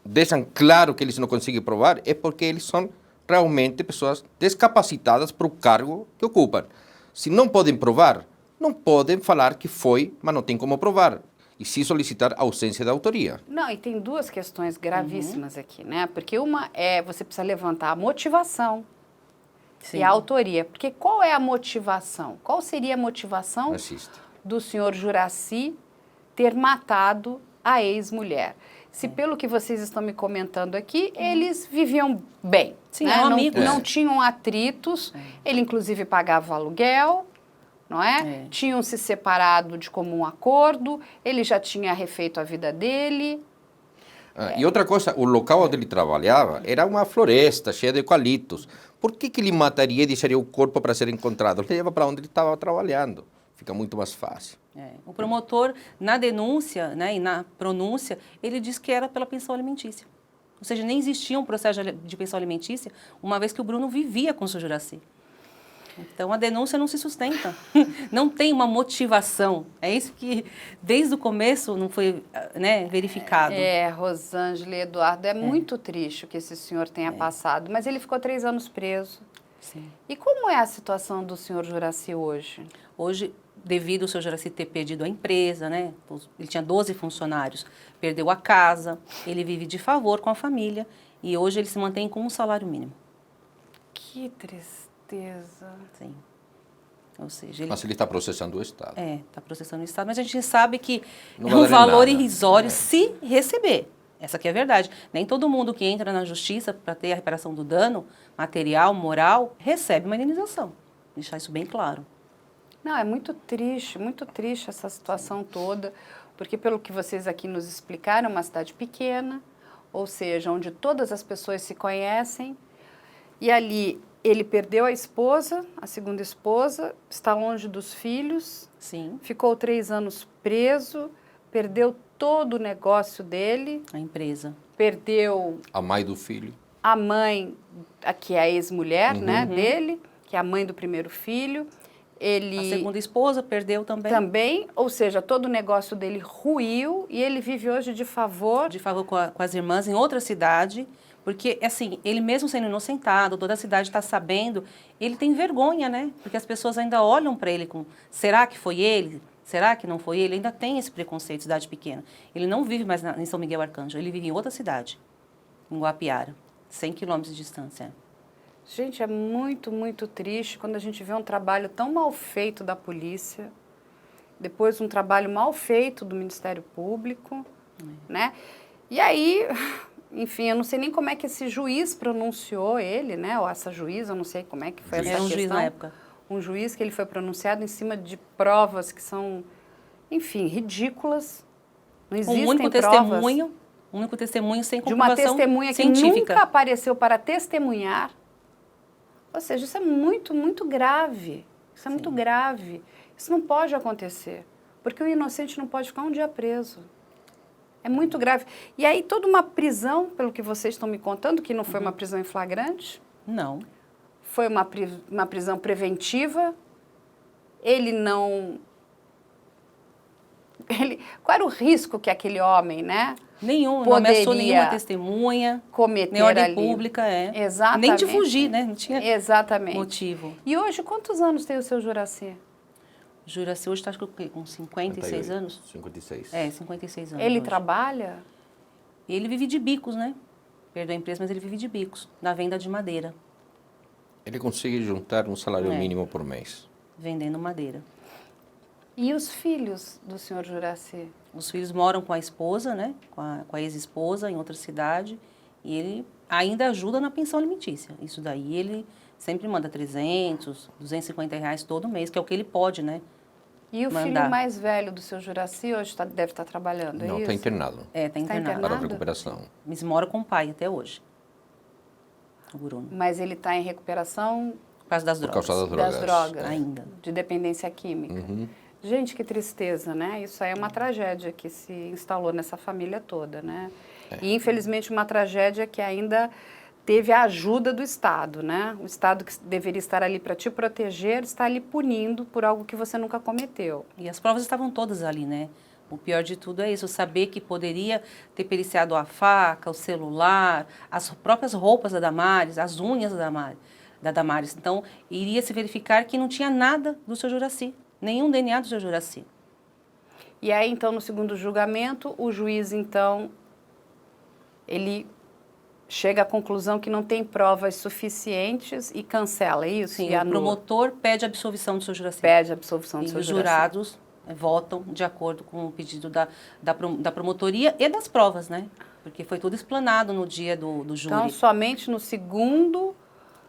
deixam claro que eles não conseguem provar, é porque eles são realmente pessoas descapacitadas para o cargo que ocupam. Se não podem provar, não podem falar que foi, mas não tem como provar. E se solicitar ausência da autoria. Não, e tem 2 questões gravíssimas aqui, né? Porque uma é, você precisa levantar a motivação. Sim. E a autoria. Porque qual é a motivação? Qual seria a motivação do senhor Juracy ter matado a ex-mulher? Se pelo que vocês estão me comentando aqui, eles viviam bem. Sim, né? eram amigos. Não tinham atritos, ele inclusive pagava aluguel, não é? Tinham se separado de comum acordo, ele já tinha refeito a vida dele. E outra coisa, o local onde ele trabalhava era uma floresta cheia de eucaliptos. Por que ele mataria e deixaria o corpo para ser encontrado? Ele leva para onde ele estava trabalhando. Fica muito mais fácil. O promotor, na denúncia, né, e na pronúncia, ele diz que era pela pensão alimentícia. Ou seja, nem existia um processo de pensão alimentícia, uma vez que o Bruno vivia com o seu Juracy. Então, a denúncia não se sustenta, não tem uma motivação. É isso que, desde o começo, não foi, né, verificado. Rosângela e Eduardo, é muito triste o que esse senhor tenha passado, mas ele ficou 3 anos preso. Sim. E como é a situação do senhor Juracy hoje? Hoje, devido ao seu Juracy ter perdido a empresa, né, ele tinha 12 funcionários, perdeu a casa, ele vive de favor com a família e hoje ele se mantém com um salário mínimo. Que tristeza. Sim. Ou seja, Mas ele está processando o Estado. Está processando o Estado, mas a gente sabe que Não é um vai valer valor nada. irrisório se receber. Essa aqui é a verdade. Nem todo mundo que entra na justiça para ter a reparação do dano material, moral, recebe uma indenização. Deixar isso bem claro. Não, é muito triste essa situação toda, porque pelo que vocês aqui nos explicaram, é uma cidade pequena, ou seja, onde todas as pessoas se conhecem, e ali ele perdeu a esposa, a segunda esposa, está longe dos filhos, Sim. ficou 3 anos preso, perdeu todo o negócio dele, A empresa. perdeu A mãe do filho. a mãe, que é a ex-mulher, né, dele, que é a mãe do primeiro filho. Ele A segunda esposa perdeu também. também, ou seja, todo o negócio dele ruiu e ele vive hoje de favor. De favor com as irmãs em outra cidade, porque, assim, ele mesmo sendo inocentado, toda a cidade está sabendo, ele tem vergonha, né? Porque as pessoas ainda olham para ele com, será que foi ele? Será que não foi ele? Ainda tem esse preconceito, cidade pequena. Ele não vive mais em São Miguel Arcanjo, ele vive em outra cidade, em Guapiara, 100 quilômetros de distância. Gente, é muito, muito triste quando a gente vê um trabalho tão mal feito da polícia, depois um trabalho mal feito do Ministério Público, né? E aí, enfim, eu não sei nem como é que esse juiz pronunciou ele, né? Ou essa juíza, eu não sei como é que foi essa Era um questão. juiz na época. Um juiz que ele foi pronunciado em cima de provas que são, enfim, ridículas. Não existem provas. Um único testemunho sem De uma comprovação testemunha que científica. nunca apareceu para testemunhar. Ou seja, isso é muito, muito grave. Isso é muito grave. Isso não pode acontecer. Porque o inocente não pode ficar um dia preso. É muito grave. E aí toda uma prisão, pelo que vocês estão me contando, que não foi uma prisão em flagrante, Não. foi uma prisão preventiva. Ele não... Qual era o risco que aquele homem, né? Nenhum, não poderia ameaçou nenhuma testemunha, cometer nem ordem ali. pública, Exatamente. Nem de fugir, né? Não tinha Exatamente. motivo. E hoje, quantos anos tem o seu Juracy? Juracy hoje está com 56 anos? 56. 56 anos Ele hoje. trabalha? Ele vive de bicos, né? Perdeu a empresa, mas ele vive de bicos, na venda de madeira, Ele consegue juntar um salário É. mínimo por mês. vendendo madeira. E os filhos do senhor Juracy? Os filhos moram com a esposa, né? Com a ex-esposa em outra cidade. E ele ainda ajuda na pensão alimentícia. Isso daí ele sempre manda 300, 250 reais todo mês, que é o que ele pode, né? E o Mandar. filho mais velho do seu Juracy hoje deve estar trabalhando, é Não, isso? está internado Está Está internado. internado? para Nada. recuperação. Mas mora com o pai até hoje. O Bruno. Mas ele está em recuperação Por causa das Por drogas. causa das drogas. das drogas, Ainda. de dependência química. Uhum. Gente, que tristeza, né? Isso aí é uma tragédia que se instalou nessa família toda, né? E, infelizmente, uma tragédia que ainda teve a ajuda do Estado, né? O Estado que deveria estar ali para te proteger, está ali punindo por algo que você nunca cometeu. E as provas estavam todas ali, né? O pior de tudo é isso, saber que poderia ter periciado a faca, o celular, as próprias roupas da Damares, as unhas da Damares. Então, iria se verificar que não tinha nada do seu Juracy, nenhum DNA do seu Juracy. E aí, então, no segundo julgamento, o juiz, então, ele chega à conclusão que não tem provas suficientes e cancela, é isso? Sim, E o anula. promotor pede a absolvição do seu Juracy. Pede a absolvição do E seu os Juracy. jurados votam de acordo com o pedido da promotoria e das provas, né? Porque foi tudo explanado no dia do júri. Então, somente no segundo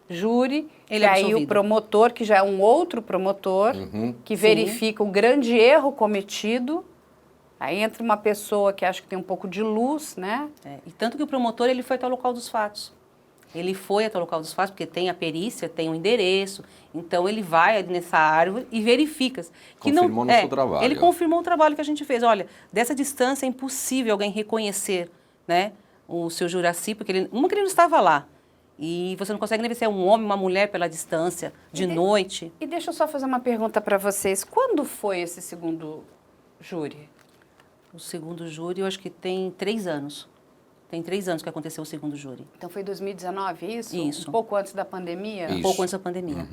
júri, Ele que é aí o absolvido. promotor, que já é um outro promotor, que Sim. verifica o grande erro cometido, aí entra uma pessoa que acha que tem um pouco de luz, né? E tanto que o promotor ele foi até o local dos fatos. Ele foi até o local dos fatos, porque tem a perícia, tem o endereço. Então, ele vai nessa árvore e verifica. Que Confirmou no seu trabalho. Ele confirmou o trabalho que a gente fez. Olha, dessa distância é impossível alguém reconhecer, né, o seu Juracy, porque ele não estava lá. E você não consegue nem ver se é um homem, uma mulher pela distância, de noite. E deixa eu só fazer uma pergunta para vocês. Quando foi esse segundo júri? O segundo júri, eu acho que tem 3 anos. Tem 3 anos que aconteceu o segundo júri. Então, foi 2019, isso? Isso. Um pouco antes da pandemia? Isso. Um pouco antes da pandemia.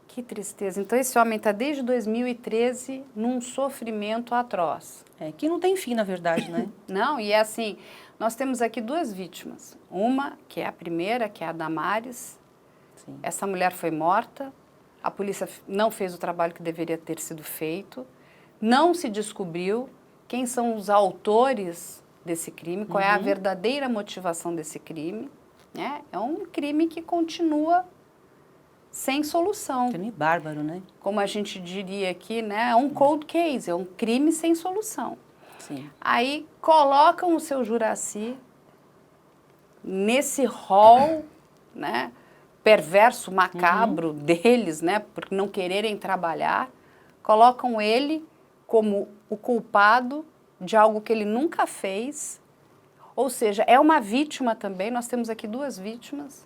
Que tristeza. Então, esse homem está desde 2013 num sofrimento atroz. Que não tem fim, na verdade, né? Não, e é assim, nós temos aqui 2 vítimas. Uma, que é a primeira, que é a Damares. Sim. Essa mulher foi morta, a polícia não fez o trabalho que deveria ter sido feito, não se descobriu quem são os autores desse crime, qual é a verdadeira motivação desse crime. Né? É um crime que continua sem solução. Crime bárbaro, né? Como a gente diria aqui, né? É um cold case, é um crime sem solução. Sim. Aí colocam o seu Juracy nesse rol, né, perverso, macabro deles, né, por não quererem trabalhar, colocam ele como o culpado de algo que ele nunca fez. Ou seja, é uma vítima também, nós temos aqui 2 vítimas.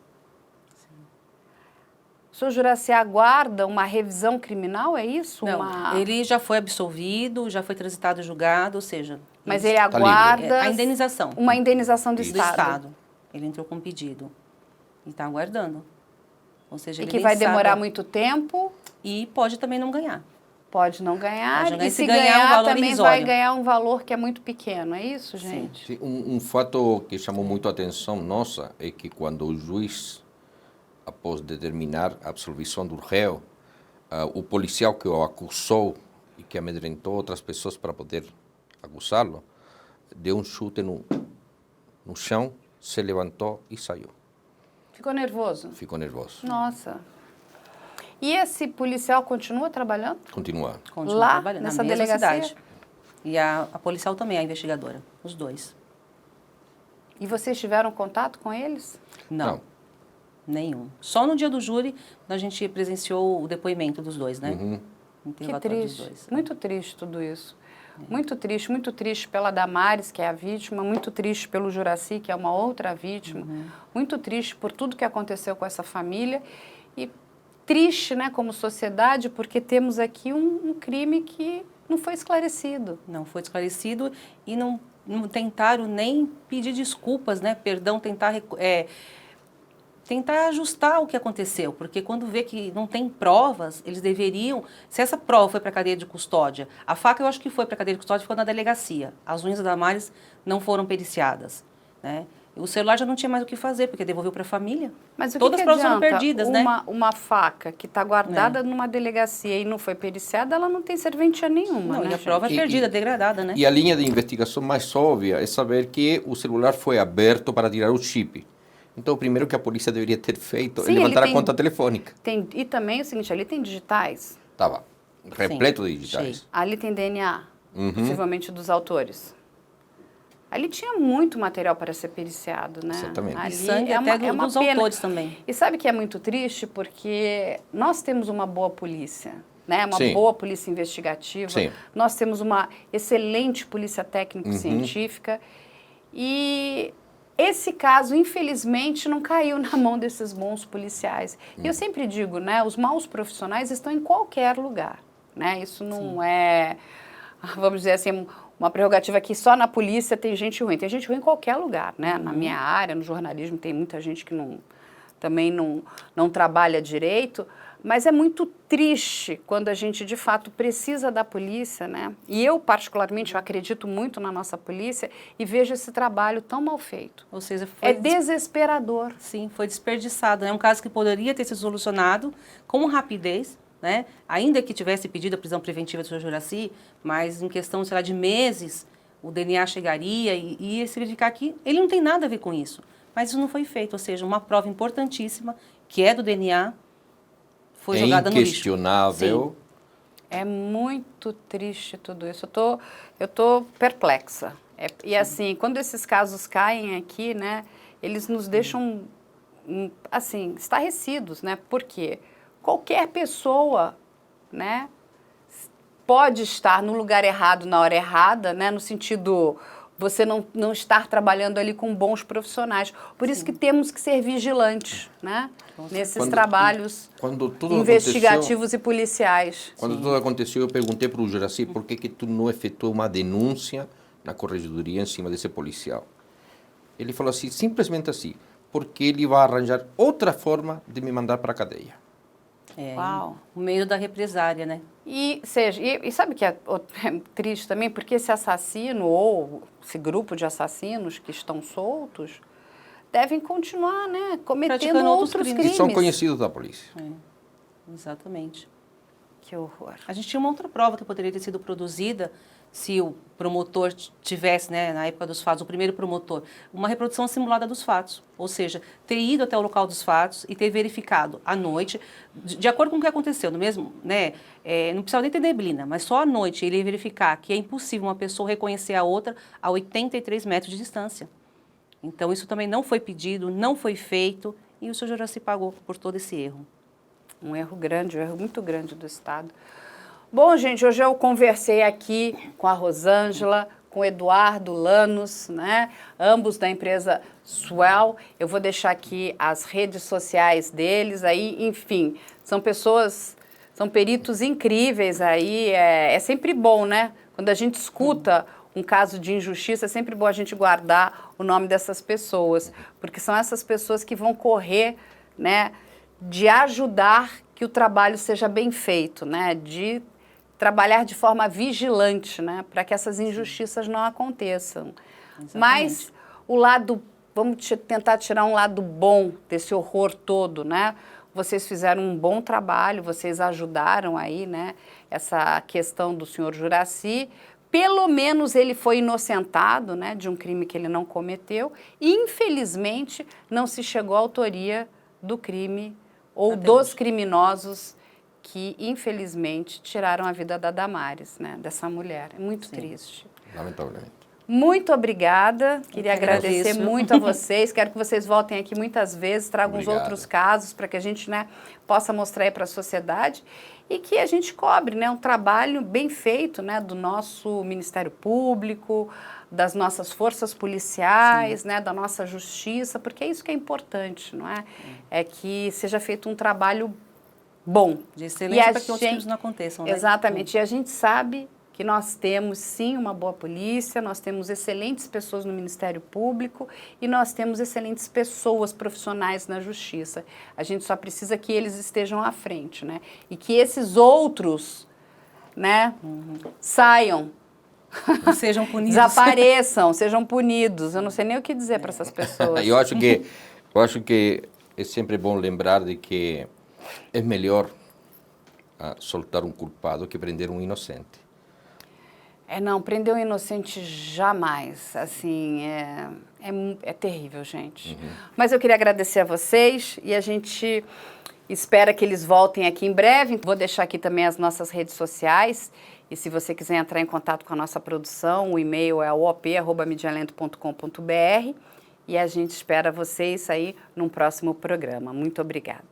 O senhor Juracy aguarda uma revisão criminal, é isso? Não, ele já foi absolvido, já foi transitado e julgado, ou seja... Mas ele ele aguarda livre. A indenização. uma indenização do do Estado. Estado. Ele entrou com um pedido e está aguardando. Ou seja, E ele que nem vai demorar sabe- muito tempo, E pode também não ganhar. pode não ganhar, Pode não ganhar. e Se se ganhar, ganhar, um valor também vai irrisório. ganhar um valor que é muito pequeno, é isso, gente? Sim, um fato que chamou muito a atenção nossa é que quando o juiz, após determinar a absolvição do réu, o policial que o acusou e que amedrentou outras pessoas para poder acusá-lo, deu um chute no chão, se levantou e saiu. Ficou nervoso? Ficou nervoso. Nossa. E esse policial continua trabalhando? Continua. Continua Lá, trabalhando nessa na mesma delegacia? cidade. E a policial também, a investigadora. Os 2. E vocês tiveram contato com eles? Não. Nenhum. Só no dia do júri a gente presenciou o depoimento dos 2, né? Que Interrogatório dos triste, 2. muito triste tudo isso. muito triste pela Damares, que é a vítima, muito triste pelo Juracy, que é uma outra vítima, muito triste por tudo que aconteceu com essa família e triste, né, como sociedade, porque temos aqui um crime que não foi esclarecido. Não foi esclarecido e não tentaram nem pedir desculpas, né, perdão, tentar ajustar o que aconteceu, porque quando vê que não tem provas, eles deveriam, se essa prova foi para a cadeia de custódia, a faca eu acho que foi para a cadeia de custódia, ficou na delegacia, as unhas da Damares não foram periciadas, né? O celular já não tinha mais o que fazer, porque devolveu para a família. Mas o Todas que as provas foram adianta perdidas, né? uma faca que está guardada numa delegacia e não foi periciada, ela não tem serventia nenhuma, Não, né, e a prova é perdida, degradada, né? E a linha de investigação mais óbvia é saber que o celular foi aberto para tirar o chip. Então, o primeiro que a polícia deveria ter feito Sim, é levantar ele a conta telefônica. E também é o seguinte, ali tem digitais, Estava repleto de digitais. cheio. ali tem DNA, possivelmente dos autores. Ali tinha muito material para ser periciado, né? Exatamente. Ali E sangue até dos pena. autores também. E sabe que é muito triste porque nós temos uma boa polícia, né? Uma Sim. boa polícia investigativa. Sim. Nós temos uma excelente polícia técnico-científica. E esse caso, infelizmente, não caiu na mão desses bons policiais. E eu sempre digo, né? Os maus profissionais estão em qualquer lugar, né? Isso não é, vamos dizer assim, uma prerrogativa que só na polícia tem gente ruim. Tem gente ruim em qualquer lugar, né? Na minha área, no jornalismo, tem muita gente que também não trabalha direito, mas é muito triste quando a gente, de fato, precisa da polícia, né? E eu, particularmente, eu acredito muito na nossa polícia e vejo esse trabalho tão mal feito. Ou seja, É desesperador. Sim, foi desperdiçado. É um caso que poderia ter sido solucionado com rapidez, né? Ainda que tivesse pedido a prisão preventiva do Sr. Juracy, mas em questão, sei lá, de meses, o DNA chegaria e ia se verificar que ele não tem nada a ver com isso. Mas isso não foi feito, ou seja, uma prova importantíssima, que é do DNA, foi jogada no lixo. Inquestionável. É muito triste tudo isso. Eu tô perplexa. E assim, quando esses casos caem aqui, né, eles nos deixam, assim, estarrecidos, né? Por quê? Qualquer pessoa, né, pode estar no lugar errado na hora errada, né, no sentido você não estar trabalhando ali com bons profissionais. Por isso que temos que ser vigilantes, né, nesses trabalhos investigativos e policiais. Quando tudo aconteceu, eu perguntei para o Juracy por que tu não efetuou uma denúncia na corregedoria em cima desse policial. Ele falou assim, simplesmente assim, porque ele vai arranjar outra forma de me mandar para a cadeia. Uau. O meio da represária, né? E sabe o que é triste também? Porque esse assassino ou esse grupo de assassinos que estão soltos devem continuar, né, cometendo Praticando outros outros crimes. crimes. E são conhecidos da polícia. Exatamente. Que horror. A gente tinha uma outra prova que poderia ter sido produzida se o promotor tivesse, né, na época dos fatos, o primeiro promotor, uma reprodução simulada dos fatos. Ou seja, ter ido até o local dos fatos e ter verificado à noite, de acordo com o que aconteceu, no mesmo, né, não precisava nem ter neblina, mas só à noite ele ia verificar que é impossível uma pessoa reconhecer a outra a 83 metros de distância. Então, isso também não foi pedido, não foi feito e o Sr. Juracy pagou por todo esse erro. Um erro grande, um erro muito grande do Estado. Bom, gente, hoje eu conversei aqui com a Rosângela, com o Eduardo Lanos, né? Ambos da empresa Swell. Eu vou deixar aqui as redes sociais deles aí, enfim, são pessoas, são peritos incríveis aí, é sempre bom, né? Quando a gente escuta um caso de injustiça, é sempre bom a gente guardar o nome dessas pessoas, porque são essas pessoas que vão correr, né, de ajudar que o trabalho seja bem feito, né, de trabalhar de forma vigilante, né, para que essas injustiças não aconteçam. Exatamente. Mas vamos tentar tirar um lado bom desse horror todo, né? Vocês fizeram um bom trabalho, vocês ajudaram aí, né, essa questão do senhor Juracy. Pelo menos ele foi inocentado, né, de um crime que ele não cometeu e, infelizmente, não se chegou à autoria do crime ou dos criminosos que, infelizmente, tiraram a vida da Damares, né, dessa mulher. É muito triste. Lamentavelmente. Muito obrigada, queria agradecer agradeço. muito a vocês, quero que vocês voltem aqui muitas vezes, tragam uns outros casos para que a gente, né, possa mostrar aí para a sociedade e que a gente cobre, né, um trabalho bem feito, né, do nosso Ministério Público, das nossas forças policiais, né, da nossa justiça, porque é isso que é importante, não é? É que seja feito um trabalho bom. De excelência para que outros crimes não aconteçam, né? Exatamente, e a gente sabe que nós temos sim uma boa polícia, nós temos excelentes pessoas no Ministério Público e nós temos excelentes pessoas profissionais na Justiça. A gente só precisa que eles estejam à frente, né? E que esses outros, né, saiam, Sejam punidos. desapareçam, sejam punidos. Eu não sei nem o que dizer para essas pessoas. Eu acho que é sempre bom lembrar de que é melhor soltar um culpado que prender um inocente. Não, prender um inocente jamais, assim, é terrível, gente. Mas eu queria agradecer a vocês e a gente espera que eles voltem aqui em breve. Vou deixar aqui também as nossas redes sociais e se você quiser entrar em contato com a nossa produção, o e-mail é op@medialento.com.br e a gente espera vocês aí num próximo programa. Muito obrigada.